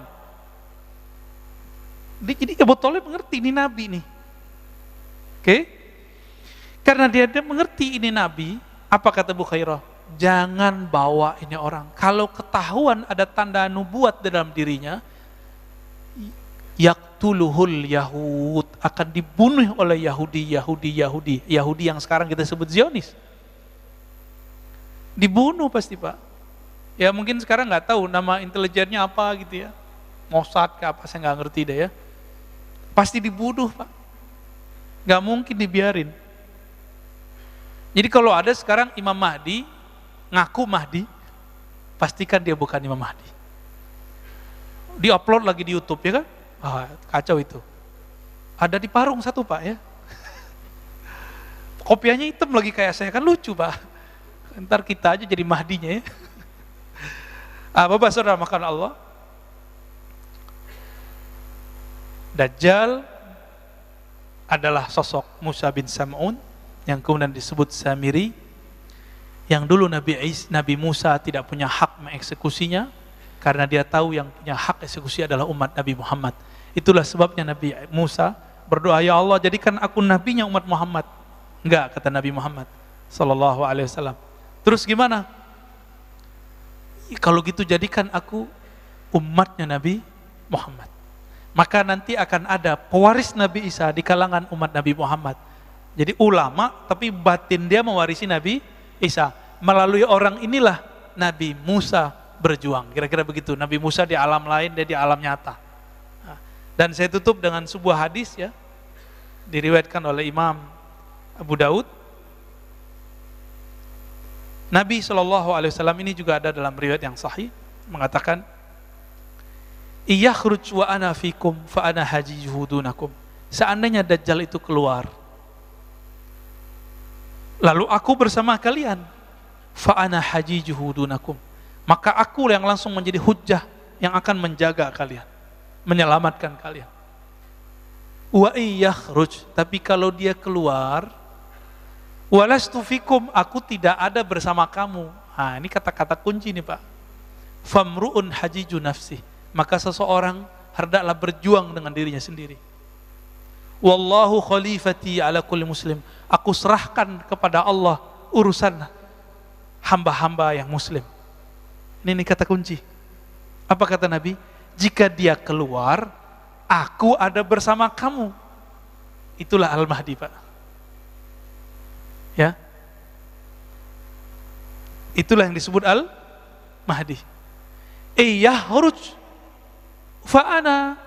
Jadi Abu Thalib mengerti ini Nabi nih. Oke? Karena dia mengerti ini Nabi, apa kata Bukhairah? Jangan bawa ini orang. Kalau ketahuan ada tanda nubuat dalam dirinya, yaqtuluhul Yahud, akan dibunuh oleh Yahudi yang sekarang kita sebut Zionis. Dibunuh pasti Pak. Ya mungkin sekarang nggak tahu nama intelijennya apa gitu ya. Mossad ke apa saya nggak ngerti deh ya. Pasti dibunuh Pak. Nggak mungkin dibiarin. Jadi kalau ada sekarang Imam Mahdi ngaku Mahdi, pastikan dia bukan Imam Mahdi. Di-upload lagi di YouTube ya kan? Kacau itu. Ada di Parung satu Pak ya. Kopiahnya hitam lagi kayak saya, kan lucu Pak. Ntar kita aja jadi Mahdinya ya. Bapak saudara makan Allah. Dajjal adalah sosok Musa bin Sam'un yang kemudian disebut Samiri, yang dulu Nabi Musa tidak punya hak mengeksekusinya karena dia tahu yang punya hak eksekusi adalah umat Nabi Muhammad. Itulah sebabnya Nabi Musa berdoa, ya Allah jadikan aku nabinya umat Muhammad. Enggak, kata Nabi Muhammad sallallahu alaihi wasallam. Terus gimana? Kalau gitu jadikan aku umatnya Nabi Muhammad. Maka nanti akan ada pewaris Nabi Isa di kalangan umat Nabi Muhammad. Jadi ulama, tapi batin dia mewarisi Nabi Isa. Melalui orang inilah Nabi Musa berjuang. Kira-kira begitu. Nabi Musa di alam lain, dia di alam nyata. Dan saya tutup dengan sebuah hadis ya, diriwayatkan oleh Imam Abu Daud. Nabi SAW ini juga ada dalam riwayat yang sahih, mengatakan, Iyakhruj wa ana fikum fa ana hajijuhu dunakum. Seandainya Dajjal itu keluar, lalu aku bersama kalian, fa ana hajijuhu dunakum, maka aku yang langsung menjadi hujjah yang akan menjaga kalian, menyelamatkan kalian. Wa iyakhruj, tapi kalau dia keluar, walastu fikum, aku tidak ada bersama kamu. Ini kata-kata kunci nih Pak. Famru'un hajiju nafsi, maka seseorang hendaklah berjuang dengan dirinya sendiri. Wallahu khalifati ala kulli muslim, aku serahkan kepada Allah urusan hamba-hamba yang muslim. Ini kata kunci. Apa kata Nabi? Jika dia keluar, aku ada bersama kamu. Itulah Al-Mahdi, Pak. Ya. Itulah yang disebut Al-Mahdi. Yahruj fa'ana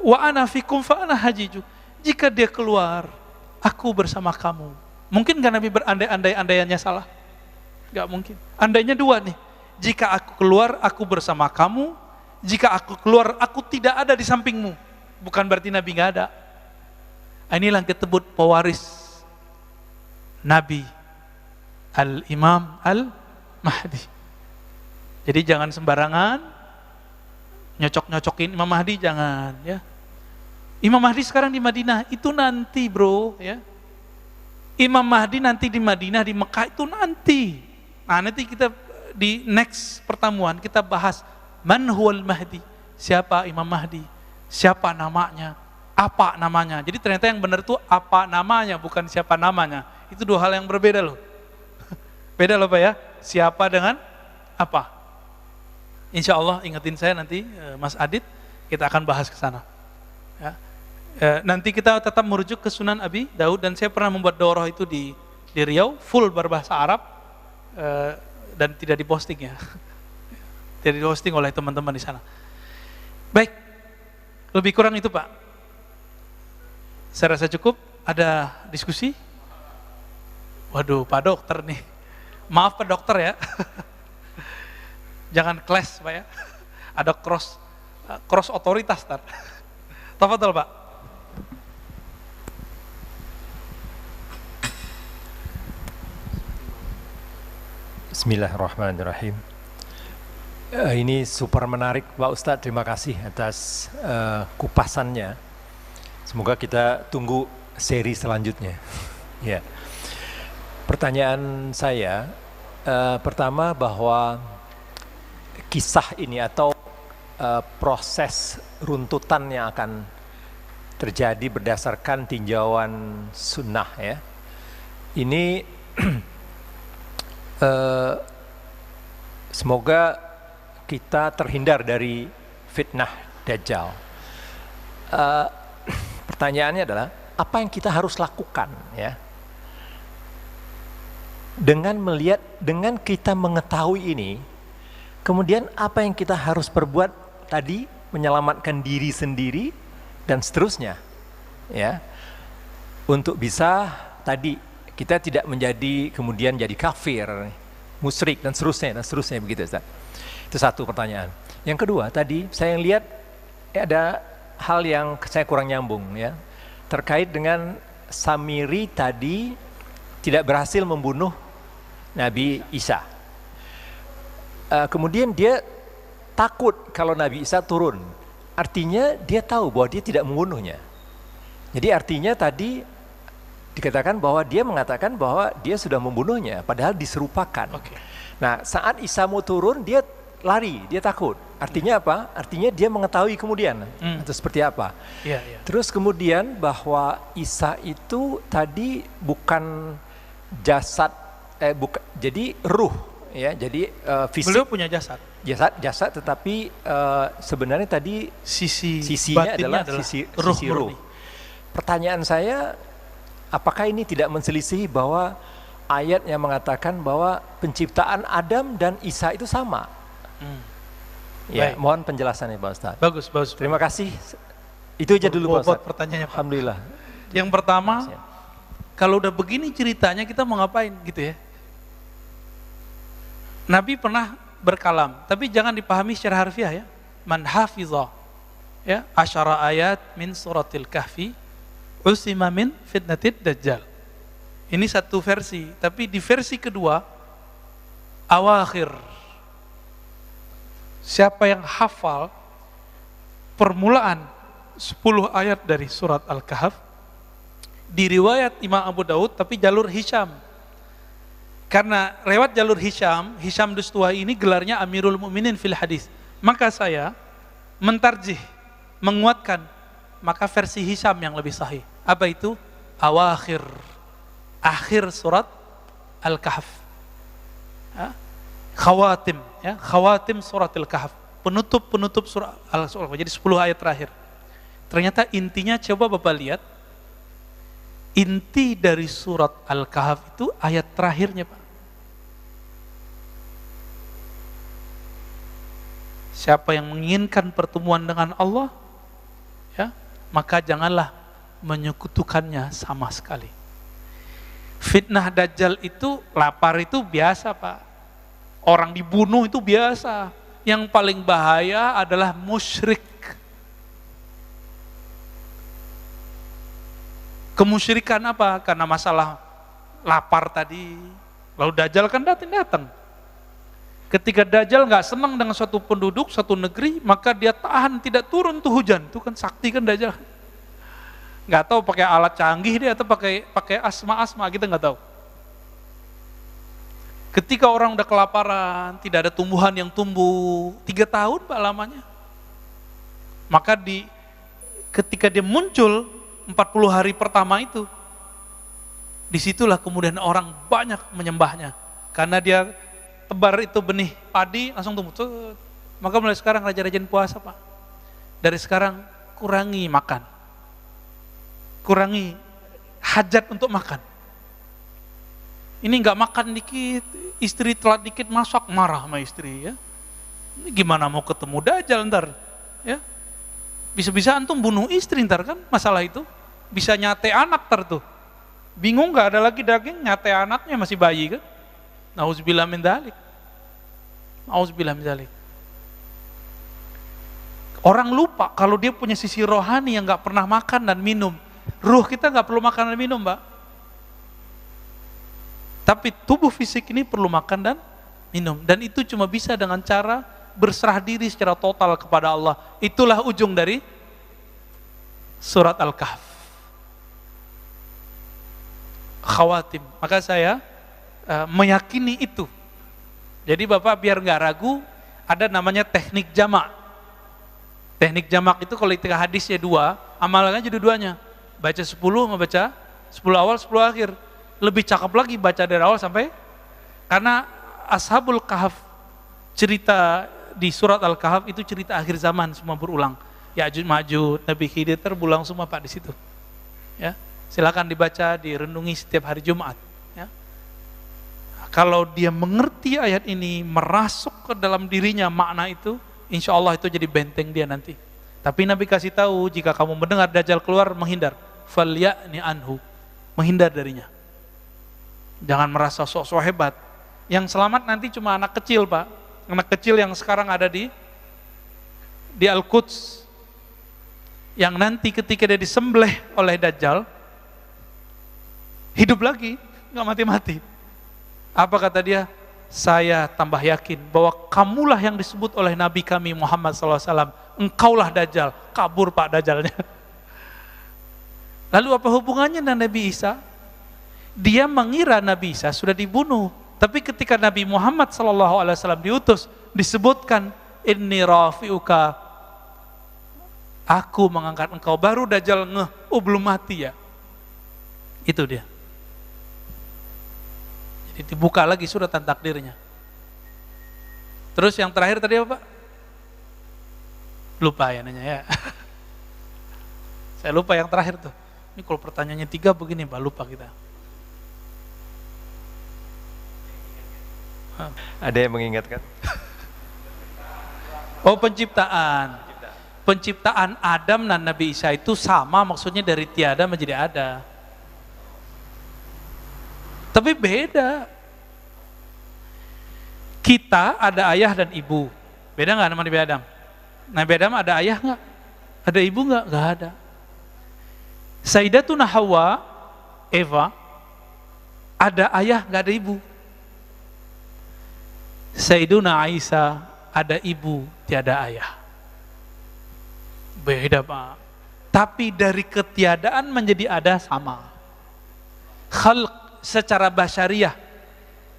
wa ana fikum fa'ana hajiju. Jika dia keluar, aku bersama kamu. Mungkin gak Nabi berandai-andaiannya salah? Gak mungkin. Andainya dua nih. Jika aku keluar, aku bersama kamu. Jika aku keluar, aku tidak ada di sampingmu. Bukan berarti Nabi gak ada. Inilah yang disebut pewaris Nabi, Al-Imam Al-Mahdi. Jadi jangan sembarangan nyocok-nyocokin Imam Mahdi, jangan ya. Imam Mahdi sekarang di Madinah, itu nanti bro ya. Imam Mahdi nanti di Madinah, di Mekah itu nanti. Nah nanti kita di next pertemuan kita bahas man huwal Mahdi, siapa Imam Mahdi, siapa namanya, apa namanya. Jadi ternyata yang benar itu apa namanya, bukan siapa namanya. Itu dua hal yang berbeda loh. Beda loh Pak ya, siapa dengan apa. Insya Allah ingetin saya nanti Mas Adit, kita akan bahas ke sana. Ya. Nanti kita tetap merujuk ke Sunan Abi Daud, dan saya pernah membuat daurah itu di Riau, full berbahasa Arab, dan tidak diposting ya. Tidak diposting oleh teman-teman di sana. Baik, lebih kurang itu Pak. Saya rasa cukup. Ada diskusi? Waduh, Pak Dokter nih. Maaf Pak Dokter ya. Jangan clash Pak ya. Ada cross otoritas tar. Tafadhol Pak. Bismillahirrahmanirrahim. Ini super menarik Pak Ustadz, terima kasih atas kupasannya. Semoga kita tunggu seri selanjutnya. Ya. Pertanyaan saya pertama bahwa kisah ini atau proses runtutan yang akan terjadi berdasarkan tinjauan sunnah ya. Ini semoga kita terhindar dari fitnah Dajjal. Pertanyaannya adalah apa yang kita harus lakukan ya? Dengan melihat, dengan kita mengetahui ini, kemudian apa yang kita harus perbuat tadi, menyelamatkan diri sendiri dan seterusnya ya. Untuk bisa tadi kita tidak menjadi kemudian jadi kafir, musyrik dan seterusnya begitu Ustaz. Itu satu pertanyaan. Yang kedua tadi saya lihat ada hal yang saya kurang nyambung ya, terkait dengan Samiri tadi tidak berhasil membunuh Nabi Isa. Kemudian dia takut kalau Nabi Isa turun. Artinya dia tahu bahwa dia tidak membunuhnya. Jadi artinya tadi dikatakan bahwa dia mengatakan bahwa dia sudah membunuhnya, padahal diserupakan. Okay. Nah saat Isa mau turun dia lari, dia takut. Artinya apa? Artinya dia mengetahui kemudian atau seperti apa. Terus kemudian bahwa Isa itu tadi bukan jasad, jadi ruh ya, jadi fisik. Beliau punya jasad, tetapi sebenarnya tadi sisinya adalah sisi ruh. Pertanyaan saya, apakah ini tidak menselisihi bahwa ayat yang mengatakan bahwa penciptaan Adam dan Isa itu sama? Ya, baik. Mohon penjelasannya Pak Ustadz. Bagus. Terima kasih. Itu aja dulu Pak Ustadz. Pertanyaannya Pak. Alhamdulillah. Yang pertama, kalau udah begini ceritanya kita mau ngapain gitu ya? Nabi pernah berkalam, tapi jangan dipahami secara harfiah ya. Man hafizah ya, asyara ayat min suratil kahfi usima min fitnatid dajjal. Ini satu versi, tapi di versi kedua awakhir. Siapa yang hafal permulaan 10 ayat dari surat Al-Kahf, di riwayat Imam Abu Daud tapi jalur Hisham. Karena lewat jalur Hisham Dustuwai ini gelarnya Amirul Mukminin fil hadis. Maka saya mentarjih, menguatkan, maka versi Hisham yang lebih sahih. Apa itu? Awakhir, akhir surat Al-Kahf. Ya. Khawatim, ya, khawatim surat Al-Kahf. Penutup surah Al-Kahf. Jadi 10 ayat terakhir. Ternyata intinya coba Bapak lihat. Inti dari surat Al-Kahf itu ayat terakhirnya, Pak. Siapa yang menginginkan pertemuan dengan Allah, ya, maka janganlah menyekutukannya sama sekali. Fitnah Dajjal itu, lapar itu biasa, Pak. Orang dibunuh itu biasa. Yang paling bahaya adalah musyrik. Kemusyrikan apa? Karena masalah lapar tadi. Lalu Dajjal kan datang. Ketika Dajjal nggak senang dengan suatu penduduk, suatu negeri, maka dia tahan tidak turun tuh hujan. Itu kan sakti kan Dajjal. Nggak tahu pakai alat canggih dia atau pakai asma kita nggak tahu. Ketika orang udah kelaparan, tidak ada tumbuhan yang tumbuh 3 tahun Pak lamanya. Maka ketika dia muncul 40 hari pertama itu, disitulah kemudian orang banyak menyembahnya. Karena dia tebar itu benih padi langsung tumbuh. Maka mulai sekarang rajin-rajin puasa Pak. Dari sekarang kurangi makan. Kurangi hajat untuk makan. Ini nggak makan dikit, istri telat dikit masak marah sama istri, ya. Ini gimana mau ketemu Dajjal ntar, ya? Bisa-bisa antum bunuh istri ntar kan masalah itu, bisa nyate anak ntar tuh. Bingung nggak ada lagi daging, nyate anaknya masih bayi kan? Nauzubillah min dzalik. Nauzubillah min dzalik. Orang lupa kalau dia punya sisi rohani yang nggak pernah makan dan minum. Ruh kita nggak perlu makan dan minum, Mbak. Tapi tubuh fisik ini perlu makan dan minum. Dan itu cuma bisa dengan cara berserah diri secara total kepada Allah. Itulah ujung dari surat Al-Kahf. Khawatim. Maka saya meyakini itu. Jadi Bapak biar nggak ragu, ada namanya teknik jamak. Teknik jamak itu kalau ketika hadisnya 2, amalnya jadi 2-nya. Baca 10 sama baca 10 awal, 10 akhir. Lebih cakep lagi baca dari awal sampai, karena Ashabul Kahf, cerita di surat Al-Kahf itu cerita akhir zaman, semua berulang. Ya'juj Ma'juj, Nabi Khidir terbulang semua Pak di situ. Ya, silakan dibaca, direnungi setiap hari Jumat. Ya. Kalau dia mengerti ayat ini, merasuk ke dalam dirinya makna itu, insya Allah itu jadi benteng dia nanti. Tapi Nabi kasih tahu, jika kamu mendengar Dajjal keluar, menghindar. Falya'ni anhu, menghindar darinya. Jangan merasa sok-sok hebat. Yang selamat nanti cuma anak kecil Pak. Anak kecil yang sekarang ada di Al-Quds. Yang nanti ketika dia disembelih oleh Dajjal, hidup lagi, nggak mati-mati. Apa kata dia? Saya tambah yakin bahwa kamulah yang disebut oleh Nabi kami Muhammad SAW. Engkaulah Dajjal. Kabur Pak Dajjalnya. Lalu apa hubungannya dengan Nabi Isa? Dia mengira Nabi Isa sudah dibunuh, tapi ketika Nabi Muhammad SAW diutus, disebutkan inni rafi'uka, aku mengangkat engkau. Baru Dajjal ngeh, oh belum mati ya. Itu dia. Jadi dibuka lagi suratan takdirnya. Terus yang terakhir tadi apa Pak? Lupa ya nanya ya. Saya lupa yang terakhir tuh. Ini kalau pertanyaannya 3 begini Pak, lupa kita. Ada yang mengingatkan? Oh, penciptaan. Penciptaan Adam dan Nabi Isa itu sama, maksudnya dari tiada menjadi ada. Tapi beda. Kita ada ayah dan ibu. Beda nggak sama Nabi Adam? Nabi Adam ada ayah nggak? Ada ibu nggak? Nggak ada. Sayyidatuna Hawa, Eva, ada ayah nggak ada ibu. Sayyiduna Isa ada ibu, tiada ayah. Beda Pak. Tapi dari ketiadaan menjadi ada sama. Khalq secara basyariah.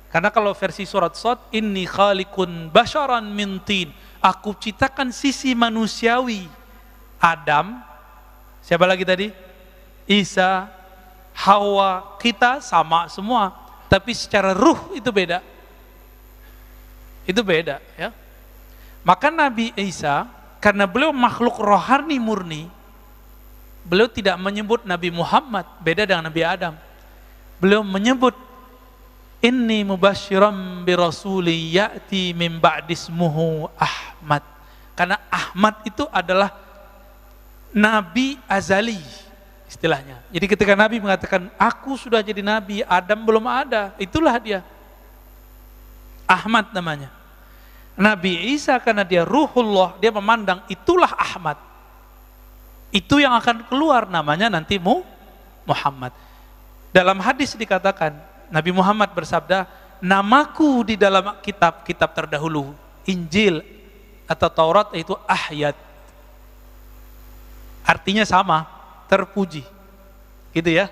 Karena kalau versi surat Shad, inni khaliqun basyaran min tin. Aku ciptakan sisi manusiawi. Adam, siapa lagi tadi? Isa, Hawa, kita sama semua. tapi secara ruh itu beda. Itu beda, ya. Maka Nabi Isa, karena beliau makhluk rohani murni, beliau tidak menyebut Nabi Muhammad, beda dengan Nabi Adam. Beliau menyebut inni mubasyiran bi rasuli ya'ti min ba'dismuhu Ahmad. Karena Ahmad itu adalah Nabi azali istilahnya. Jadi ketika Nabi mengatakan aku sudah jadi Nabi, Adam belum ada, itulah dia. Ahmad namanya. Nabi Isa karena dia ruhullah, dia memandang itulah Ahmad. Itu yang akan keluar namanya nanti Muhammad. Dalam hadis dikatakan, Nabi Muhammad bersabda, namaku di dalam kitab-kitab terdahulu, Injil atau Taurat itu Ahyad. Artinya sama, terpuji. Gitu ya.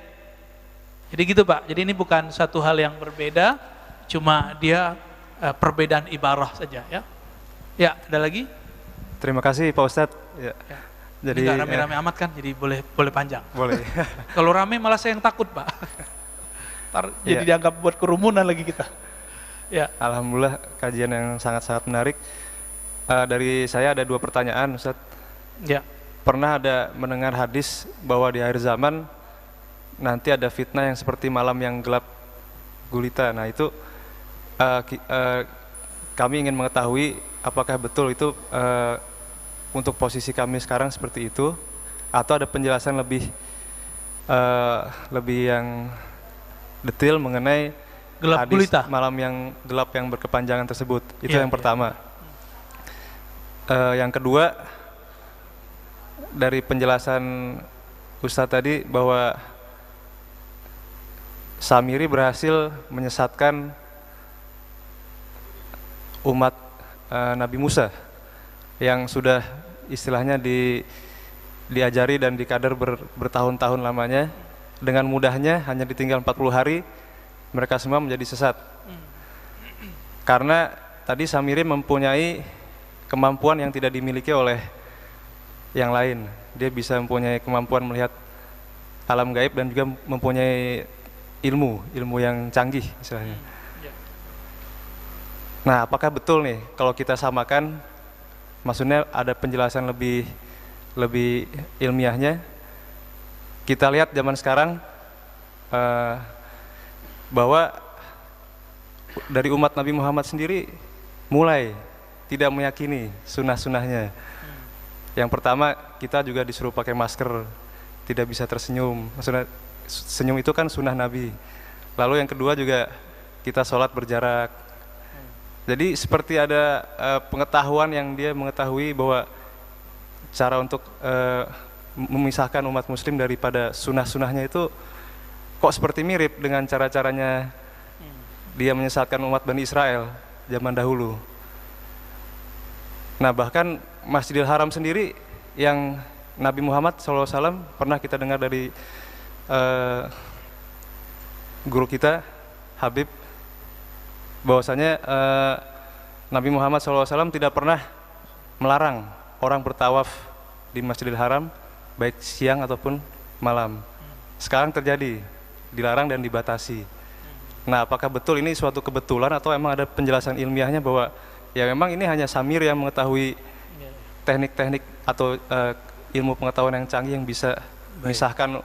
Jadi gitu Pak, jadi ini bukan satu hal yang berbeda, cuma dia perbedaan ibarah saja ya. Ya, ada lagi? Terima kasih Pak Ustadz. Ya. Ya. Jadi nggak rame-rame amat kan, jadi boleh panjang. Boleh. Kalau rame malah saya yang takut Pak. Jadi dianggap buat kerumunan lagi kita. Ya. Alhamdulillah kajian yang sangat-sangat menarik. Dari saya ada 2 pertanyaan Ustadz. Ya. Pernah ada mendengar hadis bahwa di akhir zaman nanti ada fitnah yang seperti malam yang gelap gulita. Nah itu kami ingin mengetahui apakah betul itu untuk posisi kami sekarang seperti itu, atau ada penjelasan lebih yang detail mengenai gelap hadis gulita, malam yang gelap yang berkepanjangan tersebut. Itu yang pertama. Yang kedua, dari penjelasan Ustadz tadi bahwa Samiri berhasil menyesatkan umat Nabi Musa yang sudah istilahnya diajari dan dikader bertahun-tahun lamanya, dengan mudahnya hanya ditinggal 40 hari mereka semua menjadi sesat. Karena tadi Samiri mempunyai kemampuan yang tidak dimiliki oleh yang lain. Dia bisa mempunyai kemampuan melihat alam gaib dan juga mempunyai ilmu yang canggih istilahnya. Nah, apakah betul nih kalau kita samakan, maksudnya ada penjelasan lebih ilmiahnya? Kita lihat zaman sekarang bahwa dari umat Nabi Muhammad sendiri mulai tidak meyakini sunnah-sunnahnya. Yang pertama, kita juga disuruh pakai masker, tidak bisa tersenyum. Maksudnya senyum itu kan sunnah Nabi. Lalu yang kedua juga kita sholat berjarak. Jadi seperti ada pengetahuan yang dia mengetahui bahwa cara untuk memisahkan umat muslim daripada sunnah-sunnahnya itu kok seperti mirip dengan cara-caranya dia menyesatkan umat Bani Israel zaman dahulu. Nah bahkan Masjidil Haram sendiri yang Nabi Muhammad SAW pernah kita dengar dari guru kita Habib, bahwasanya Nabi Muhammad SAW tidak pernah melarang orang bertawaf di Masjidil Haram baik siang ataupun malam. Sekarang terjadi, dilarang dan dibatasi. Nah, apakah betul ini suatu kebetulan atau emang ada penjelasan ilmiahnya bahwa ya memang ini hanya Samir yang mengetahui teknik-teknik atau ilmu pengetahuan yang canggih yang bisa memisahkan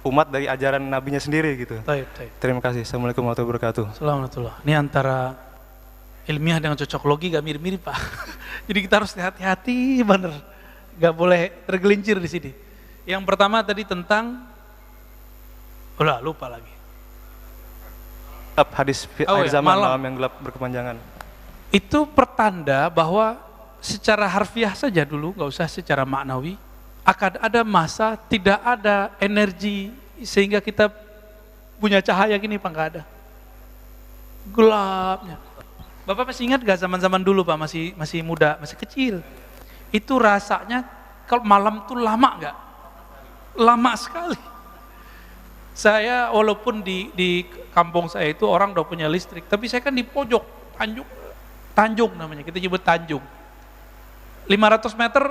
umat dari ajaran nabinya sendiri gitu. Taib. Terima kasih. Assalamualaikum warahmatullahi wabarakatuh. Assalamualaikum. Ini antara ilmiah dengan cocoklogi gak mirip-mirip Pak. Jadi kita harus hati-hati bener, gak boleh tergelincir di sini. Yang pertama tadi tentang, lupa lagi. Hadis akhir zaman malam yang gelap berkepanjangan. Itu pertanda bahwa secara harfiah saja dulu, gak usah secara maknawi, akan ada masa tidak ada energi sehingga kita punya cahaya gini Pak, nggak ada. Gelapnya. Bapak masih ingat gak zaman-zaman dulu Pak, masih muda, masih kecil. Itu rasanya kalau malam tuh lama nggak? Lama sekali. Saya walaupun di kampung saya itu orang udah punya listrik, tapi saya kan di pojok Tanjung namanya, kita nyebut Tanjung. 500 meter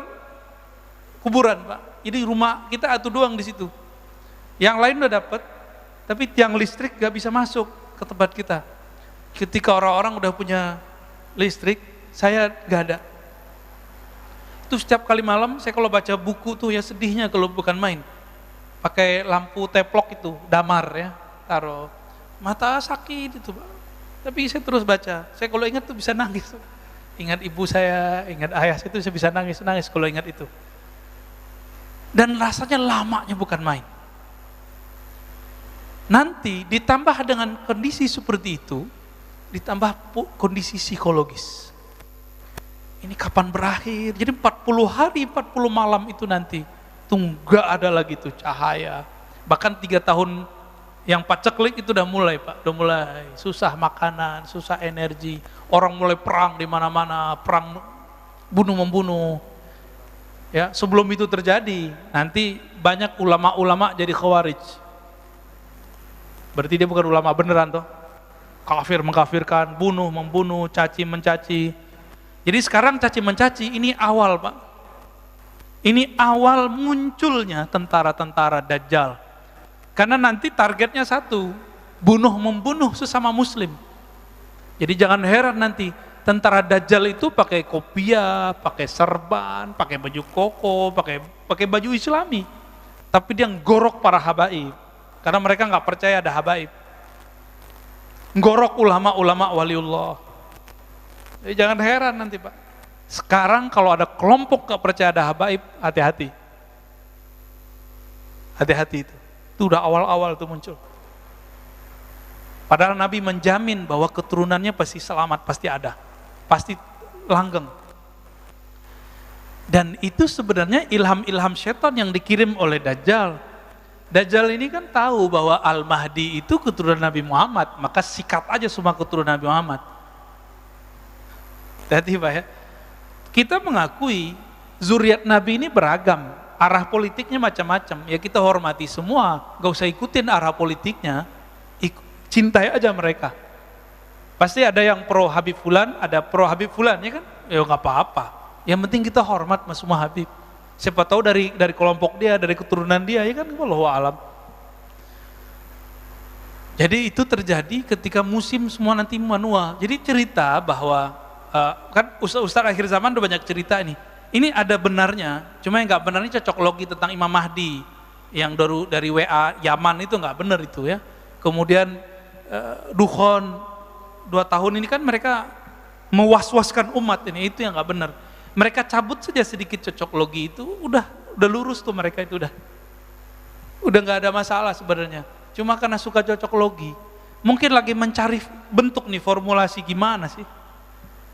kuburan Pak. Jadi rumah kita satu doang di situ. Yang lain udah dapet, tapi tiang listrik gak bisa masuk ke tempat kita. Ketika orang-orang udah punya listrik, saya nggak ada. Itu setiap kali malam saya kalau baca buku tuh ya sedihnya kalau bukan main. Pakai lampu teplok itu, damar ya, taruh. Mata sakit itu, Pak. Tapi saya terus baca. Saya kalau ingat tuh bisa nangis. Ingat ibu saya, ingat ayah saya itu saya bisa nangis kalau ingat itu. Dan rasanya lamanya bukan main. Nanti ditambah dengan kondisi seperti itu, ditambah kondisi psikologis. Ini kapan berakhir? Jadi 40 hari, 40 malam itu nanti itu nggak ada lagi tuh cahaya. Bahkan 3 tahun yang paceklik itu udah mulai, Pak, udah mulai susah makanan, susah energi, orang mulai perang di mana-mana, perang bunuh-membunuh. Ya, sebelum itu terjadi, nanti banyak ulama-ulama jadi khawarij. Berarti dia bukan ulama beneran toh. Kafir mengkafirkan, bunuh membunuh, caci mencaci. Jadi sekarang caci mencaci ini awal, Pak. Ini awal munculnya tentara-tentara Dajjal. Karena nanti targetnya satu, bunuh membunuh sesama muslim. Jadi jangan heran nanti tentara Dajjal itu pakai kopiah, pakai serban, pakai baju koko, pakai baju Islami. Tapi dia ngorok para habaib. Karena mereka nggak percaya ada habaib. Ngorok ulama-ulama waliullah. Jadi jangan heran nanti, Pak. Sekarang kalau ada kelompok nggak percaya ada habaib, hati-hati. Hati-hati itu. Itu udah awal-awal itu muncul. Padahal Nabi menjamin bahwa keturunannya pasti selamat, pasti ada. Pasti langgeng. Dan itu sebenarnya ilham-ilham setan yang dikirim oleh Dajjal. Dajjal ini kan tahu bahwa Al-Mahdi itu keturunan Nabi Muhammad, maka sikat aja semua keturunan Nabi Muhammad. Hati-hati, Pak ya. Kita mengakui zuriat Nabi ini beragam, arah politiknya macam-macam, ya kita hormati semua, gak usah ikutin arah politiknya, cintai aja mereka. Pasti ada yang pro Habib Fulan, ada pro Habib Fulan, ya kan? Ya gak apa-apa, yang penting kita hormat sama semua Habib. Siapa tahu dari kelompok dia, dari keturunan dia, ya kan? Wallahu a'lam. Jadi itu terjadi ketika musim semua nanti menua. Jadi cerita bahwa kan Ustaz akhir zaman udah banyak cerita ini. Ini ada benarnya, cuma yang nggak benar ini cocok logi tentang Imam Mahdi yang dari WA Yaman itu nggak benar itu ya. Kemudian Dukhon 2 tahun ini kan mereka mewaswaskan umat ini, itu yang nggak benar. Mereka cabut saja sedikit cocok logi itu udah lurus tuh mereka itu udah nggak ada masalah sebenarnya. Cuma karena suka cocok logi, mungkin lagi mencari bentuk nih formulasi gimana sih?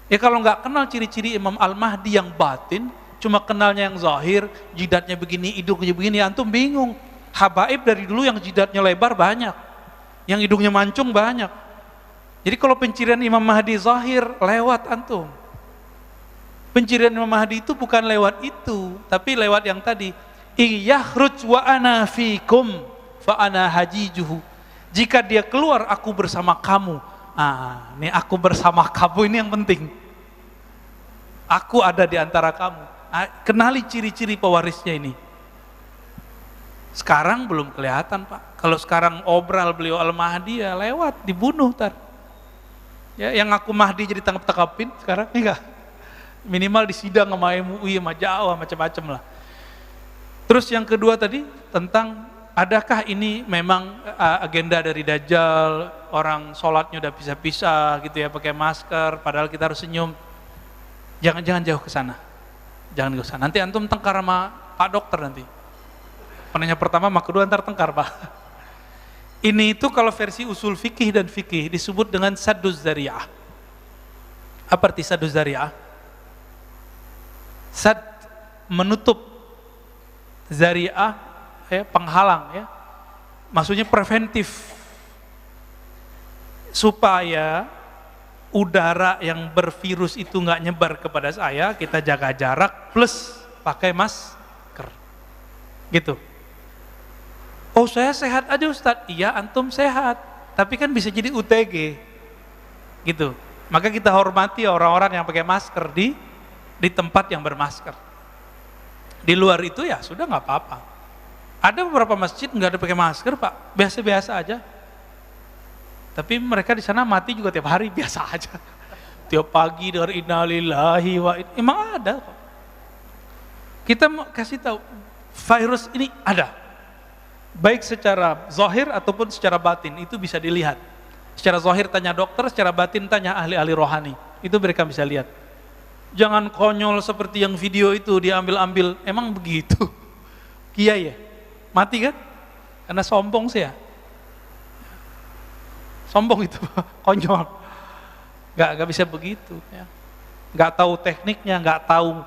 Ya kalau nggak kenal ciri-ciri Imam Al-Mahdi yang batin, cuma kenalnya yang zahir, jidatnya begini, hidungnya begini, antum bingung. Habaib dari dulu yang jidatnya lebar banyak, yang hidungnya mancung banyak. Jadi kalau pencirian Imam Mahdi zahir, lewat antum. Pencirian Imam Mahdi itu bukan lewat itu, tapi lewat yang tadi. Iyakhruj wa ana fikum fa ana hajijuhu. Jika dia keluar, aku bersama kamu. Ini aku bersama kamu ini yang penting. Aku ada di antara kamu. Kenali ciri-ciri pewarisnya ini. Sekarang belum kelihatan, Pak. Kalau sekarang obral beliau Al-Mahdi ya lewat, dibunuh ntar. Ya, yang aku Mahdi jadi tangkap-tangkapin sekarang enggak. Minimal disidang sama MUI, sama Jawa, macam-macam lah. Terus yang kedua tadi tentang adakah ini memang agenda dari Dajjal, orang sholatnya udah pisah-pisah gitu ya, pakai masker, padahal kita harus senyum. Jangan jauh ke sana. Jangan ke sana. Nanti antum tengkar sama Pak Dokter nanti. Penanya pertama, sama kedua ntar tengkar, Pak. Ini itu kalau versi usul fikih dan fikih disebut dengan sadduz zari'ah. Apa arti sadduz zari'ah? Sad menutup, zari'ah ya, penghalang ya. Maksudnya preventif. Supaya udara yang bervirus itu nggak nyebar kepada saya, kita jaga jarak plus pakai masker. Gitu. Oh, saya sehat aja Ustadz. Iya, antum sehat. Tapi kan bisa jadi UTG. Gitu. Maka kita hormati orang-orang yang pakai masker di tempat yang bermasker. Di luar itu ya sudah nggak apa-apa. Ada beberapa masjid nggak ada pakai masker, Pak, biasa-biasa aja. Tapi mereka di sana mati juga tiap hari biasa aja. Tiap pagi dengar innalillahi wa emang ada kok. Kita mau kasih tahu virus ini ada. Baik secara zahir ataupun secara batin, itu bisa dilihat. Secara zahir tanya dokter, secara batin tanya ahli-ahli rohani. Itu mereka bisa lihat. Jangan konyol seperti yang video itu diambil-ambil. Emang begitu? Kiai ya? Mati kan? Karena sombong sih ya. Sombong itu, konyol. Gak bisa begitu. Ya. Gak tahu tekniknya, gak tahu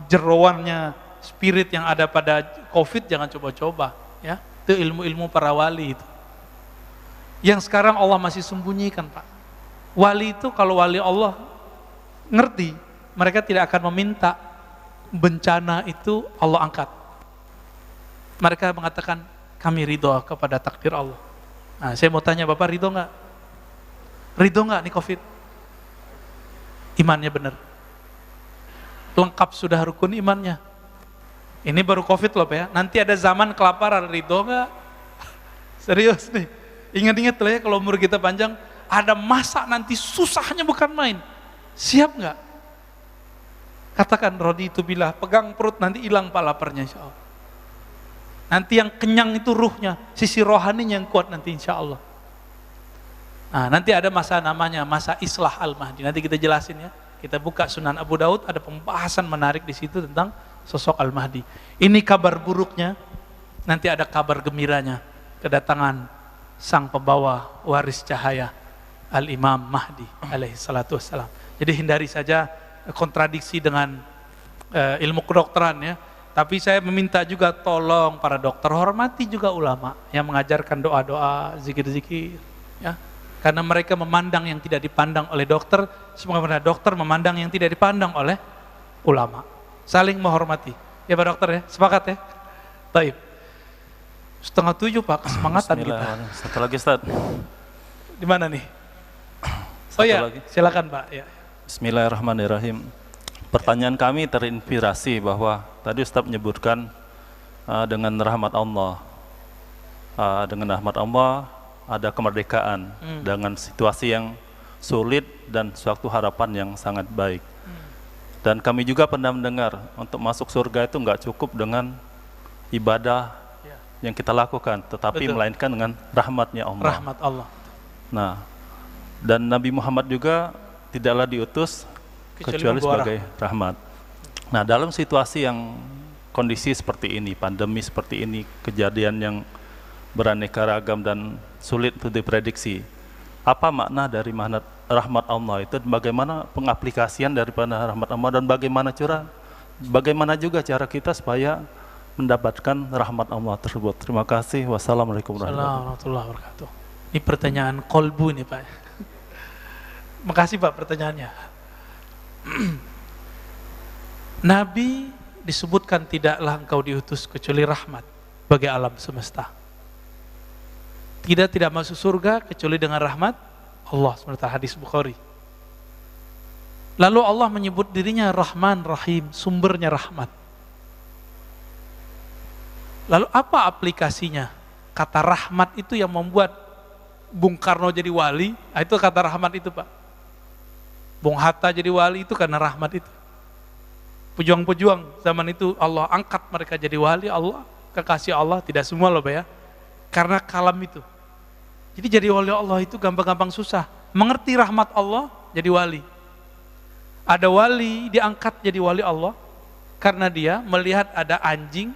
jeroannya, spirit yang ada pada COVID, jangan coba-coba. Ya. Itu ilmu-ilmu para wali itu. Yang sekarang Allah masih sembunyikan, Pak. Wali itu kalau wali Allah ngerti, mereka tidak akan meminta bencana itu Allah angkat. Mereka mengatakan, kami ridho kepada takdir Allah. Nah, saya mau tanya Bapak, ridho nggak? Ridho nggak nih COVID? Imannya benar. Lengkap sudah rukun imannya. Ini baru COVID loh Pak ya. Nanti ada zaman kelaparan, ridho nggak? Serius nih. Ingat-ingat lah ya kalau umur kita panjang, ada masa nanti susahnya bukan main. Siap nggak? Katakan rodi itu bila pegang perut nanti hilang pak laparnya insya Allah. Nanti yang kenyang itu ruhnya, sisi rohaninya yang kuat nanti insya Allah. Nah, nanti ada masa namanya masa Islah Al-Mahdi. Nanti kita jelasin ya. Kita buka Sunan Abu Daud, ada pembahasan menarik di situ tentang sosok Al-Mahdi. Ini kabar buruknya, nanti ada kabar gembiranya. Kedatangan sang pembawa waris cahaya, Al-Imam Mahdi alaihi salatu wassalam. Jadi hindari saja kontradiksi dengan ilmu kedokteran ya. Tapi saya meminta juga tolong para dokter, hormati juga ulama yang mengajarkan doa-doa, zikir-zikir ya. Karena mereka memandang yang tidak dipandang oleh dokter, sebagaimana dokter memandang yang tidak dipandang oleh ulama. Saling menghormati. Ya Pak Dokter ya, sepakat ya? Baik. 6:30 Pak, kesemangatan kita. Satu lagi Ustaz. Di mana nih? Oh ya, silakan Pak. Ya. Bismillahirrahmanirrahim. Pertanyaan kami terinspirasi bahwa tadi Ustaz menyebutkan dengan rahmat Allah. Dengan rahmat Allah ada kemerdekaan dengan situasi yang sulit dan suatu harapan yang sangat baik. Dan kami juga pernah mendengar untuk masuk surga itu nggak cukup dengan ibadah yang kita lakukan, tetapi betul, melainkan dengan rahmatnya Allah. Rahmat Allah. Nah, dan Nabi Muhammad juga tidaklah diutus kecuali sebagai rahmat. Nah, dalam situasi yang kondisi seperti ini, pandemi seperti ini, kejadian yang beraneka ragam dan sulit untuk diprediksi, apa makna dari rahmat Allah itu, bagaimana pengaplikasian daripada rahmat Allah, dan bagaimana juga cara kita supaya mendapatkan rahmat Allah tersebut. Terima kasih. Wassalamualaikum warahmatullahi wabarakatuh. Ini pertanyaan kolbu nih Pak. Makasih Pak pertanyaannya. Nabi disebutkan tidaklah engkau diutus kecuali rahmat bagi alam semesta. Tidak masuk surga kecuali dengan rahmat Allah. Seperti hadis Bukhari. Lalu Allah menyebut dirinya Rahman Rahim, sumbernya rahmat. Lalu apa aplikasinya? Kata rahmat itu yang membuat Bung Karno jadi wali, itu kata rahmat itu Pak. Bung Hatta jadi wali itu karena rahmat itu. Pejuang-pejuang zaman itu Allah angkat mereka jadi wali, Allah, kekasih Allah, tidak semua loh Pak ya. Karena kalam itu. Jadi jadi wali Allah itu gampang-gampang susah. Mengerti rahmat Allah jadi wali. Ada wali diangkat jadi wali Allah karena dia melihat ada anjing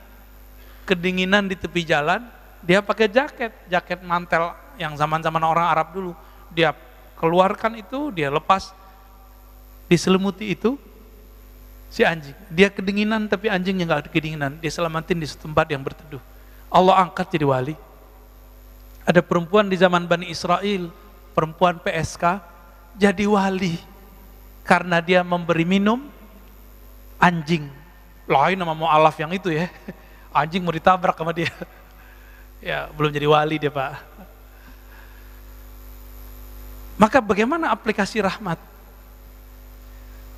kedinginan di tepi jalan, dia pakai jaket mantel yang zaman-zaman orang Arab dulu. Dia keluarkan itu, dia lepas, diselimuti itu si anjing. Dia kedinginan tapi anjingnya nggak kedinginan, dia selamatin di tempat yang berteduh. Allah angkat jadi wali. Ada perempuan di zaman Bani Israel, perempuan PSK, jadi wali karena dia memberi minum anjing. Lain sama mu'alaf yang itu ya. Anjing mau ditabrak sama dia. Ya, belum jadi wali dia Pak. Maka bagaimana aplikasi rahmat?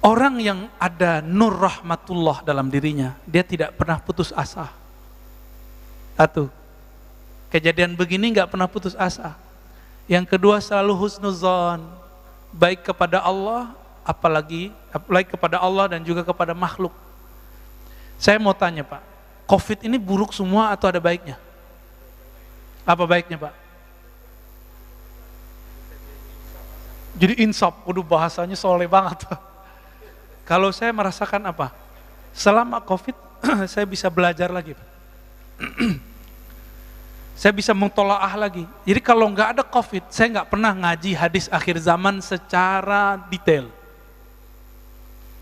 Orang yang ada nur rahmatullah dalam dirinya, dia tidak pernah putus asa. Satu, kejadian begini nggak pernah putus asa. Yang kedua selalu husnuzon, baik kepada Allah, apalagi kepada Allah dan juga kepada makhluk. Saya mau tanya Pak, COVID ini buruk semua atau ada baiknya? Apa baiknya Pak? Jadi insaf, waduh bahasanya soleh banget Pak. Kalau saya merasakan apa? Selama COVID saya bisa belajar lagi Pak. Saya bisa mentolaah lagi. Jadi kalau nggak ada COVID, saya nggak pernah ngaji hadis akhir zaman secara detail.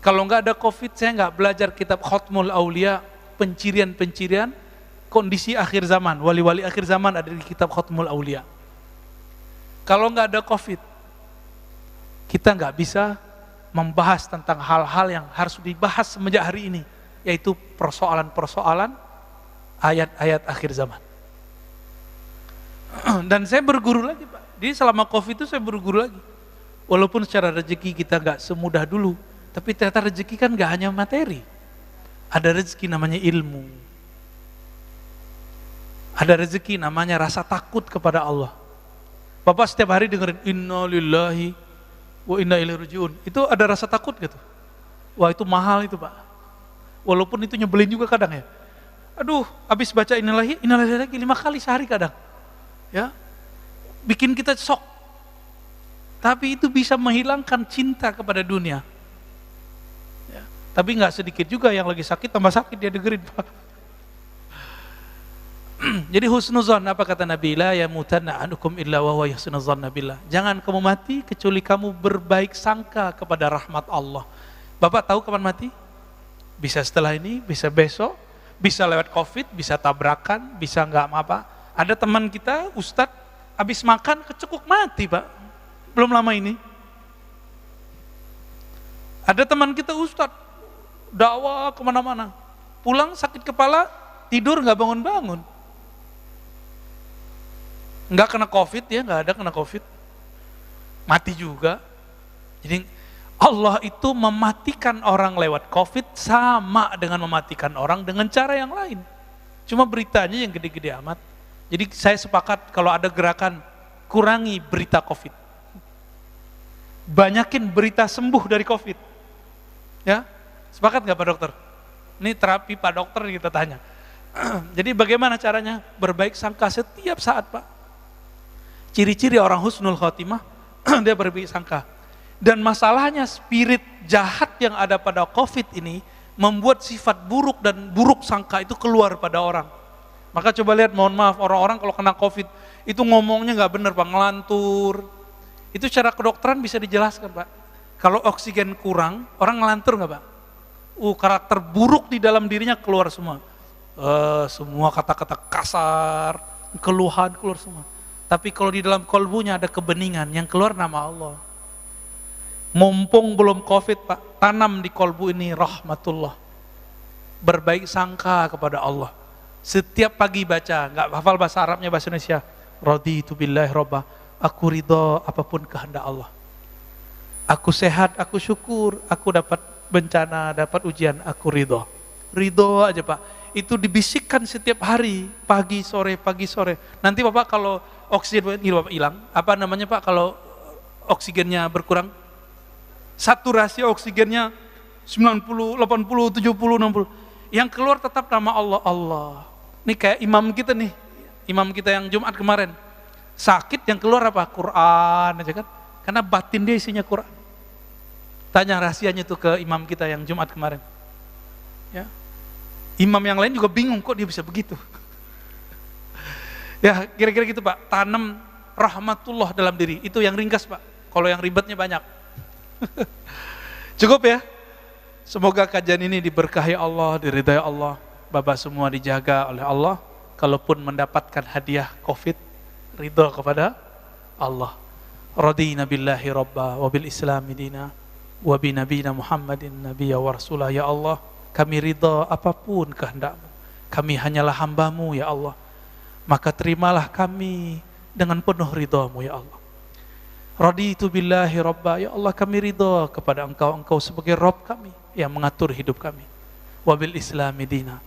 Kalau nggak ada COVID, saya nggak belajar kitab Khatmul Aulia, pencirian-pencirian kondisi akhir zaman, wali-wali akhir zaman ada di kitab Khatmul Aulia. Kalau nggak ada COVID, kita nggak bisa membahas tentang hal-hal yang harus dibahas semenjak hari ini, yaitu persoalan-persoalan ayat-ayat akhir zaman. Dan saya berguru lagi Pak. Jadi selama COVID itu saya berguru lagi. Walaupun secara rezeki kita nggak semudah dulu, tapi ternyata rezeki kan nggak hanya materi. Ada rezeki namanya ilmu. Ada rezeki namanya rasa takut kepada Allah. Bapak setiap hari dengerin inna lillahi wa inna ilaihi rajiun. Itu ada rasa takut gitu. Wah itu mahal itu Pak. Walaupun itu nyebelin juga kadang ya. Aduh, habis baca innalillahi lagi 5 kali sehari kadang. Ya, bikin kita shock. Tapi itu bisa menghilangkan cinta kepada dunia. Ya, tapi nggak sedikit juga yang lagi sakit tambah sakit dia dengerin Pak. Jadi husnuzon, apa kata Nabi, la yamutanna ahadukum illa wa huwa yahsunuzanna billah. Jangan kamu mati kecuali kamu berbaik sangka kepada rahmat Allah. Bapak tahu kapan mati? Bisa setelah ini, bisa besok, bisa lewat COVID, bisa tabrakan, bisa nggak apa. Ada teman kita, Ustadz, habis makan kecekuk mati Pak, belum lama ini. Ada teman kita Ustadz, dakwah kemana-mana, pulang sakit kepala, tidur nggak bangun-bangun. Nggak kena COVID ya, nggak ada kena COVID, mati juga. Jadi Allah itu mematikan orang lewat COVID sama dengan mematikan orang dengan cara yang lain. Cuma beritanya yang gede-gede amat. Jadi saya sepakat kalau ada gerakan kurangi berita COVID, banyakin berita sembuh dari COVID. Ya, sepakat nggak Pak Dokter? Ini terapi Pak Dokter kita tanya. Jadi bagaimana caranya? Berbaik sangka setiap saat Pak. Ciri-ciri orang husnul khotimah, dia berbaik sangka. Dan masalahnya spirit jahat yang ada pada COVID ini membuat sifat buruk dan buruk sangka itu keluar pada orang. Maka coba lihat, mohon maaf, orang-orang kalau kena COVID itu ngomongnya nggak benar Pak, ngelantur. Itu secara kedokteran bisa dijelaskan Pak. Kalau oksigen kurang, orang ngelantur nggak Pak? Karakter buruk di dalam dirinya keluar semua. Semua kata-kata kasar, keluhan keluar semua. Tapi kalau di dalam kolbunya ada kebeningan, yang keluar nama Allah. Mumpung belum COVID Pak, tanam di kolbu ini rahmatullah. Berbaik sangka kepada Allah. Setiap pagi baca, nggak hafal bahasa Arabnya, bahasa Indonesia. Raditu billahi robba, aku ridho apapun kehendak Allah. Aku sehat, aku syukur, aku dapat bencana, dapat ujian, aku ridho. Ridho aja Pak. Itu dibisikkan setiap hari, pagi sore. Nanti Bapak kalau oksigen hilang, apa namanya Pak kalau oksigennya berkurang? Saturasi oksigennya 90, 80, 70, 60. Yang keluar tetap nama Allah, Allah. Ini kayak imam kita nih, imam kita yang Jumat kemarin. Sakit yang keluar apa? Quran aja kan. Karena batin dia isinya Quran. Tanya rahasianya tuh ke imam kita yang Jumat kemarin. Ya. Imam yang lain juga bingung kok dia bisa begitu. Ya kira-kira gitu Pak, tanam rahmatullah dalam diri. Itu yang ringkas Pak, kalau yang ribetnya banyak. Cukup ya? Semoga kajian ini diberkahi Allah, diridai Allah. Bapak semua dijaga oleh Allah. Kalaupun mendapatkan hadiah COVID, ridho kepada Allah. Radina billahi rabba, wabil islami dina, wabi nabina Muhammadin nabiyya wa rasulah. Ya Allah, kami ridho apapun kehendakmu. Kami hanyalah hambamu ya Allah. Maka terimalah kami dengan penuh ridhamu ya Allah. Raditu billahi rabba, ya Allah kami ridha kepada Engkau sebagai Rabb kami yang mengatur hidup kami. Wabil islami dina,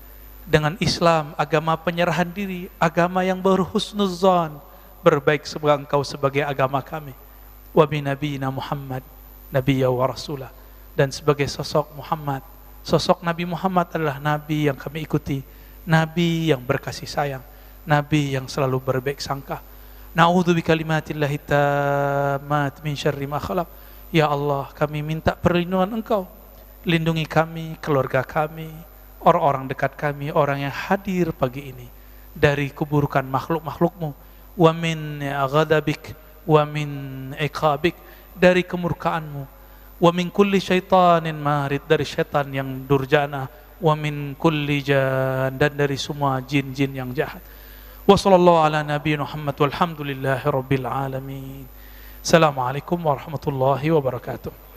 dengan Islam agama penyerahan diri, agama yang berhusnuzan, berbaik sebagai Engkau sebagai agama kami. Wa bi nabiyina Muhammad nabiyya wa rasulah, dan sebagai sosok Muhammad, sosok Nabi Muhammad adalah nabi yang kami ikuti, nabi yang berkasih sayang, nabi yang selalu berbaik sangka. Na'udzu bikalimatillahi tammat min syarri ma khalaq. Ya Allah, kami minta perlindungan Engkau, lindungi kami, keluarga kami, orang-orang dekat kami, orang yang hadir pagi ini, dari keburukan makhluk-makhluk-Mu, wa min ghadabik wa min iqabik, dari kemurkaan-Mu, wa min kulli syaitanin marid, dari syaitan yang durjana, wa min kulli jan, dan dari semua jin-jin yang jahat. Wa sallallahu ala nabiyina Muhammad walhamdulillahi rabbil alamin. Assalamualaikum warahmatullahi wabarakatuh.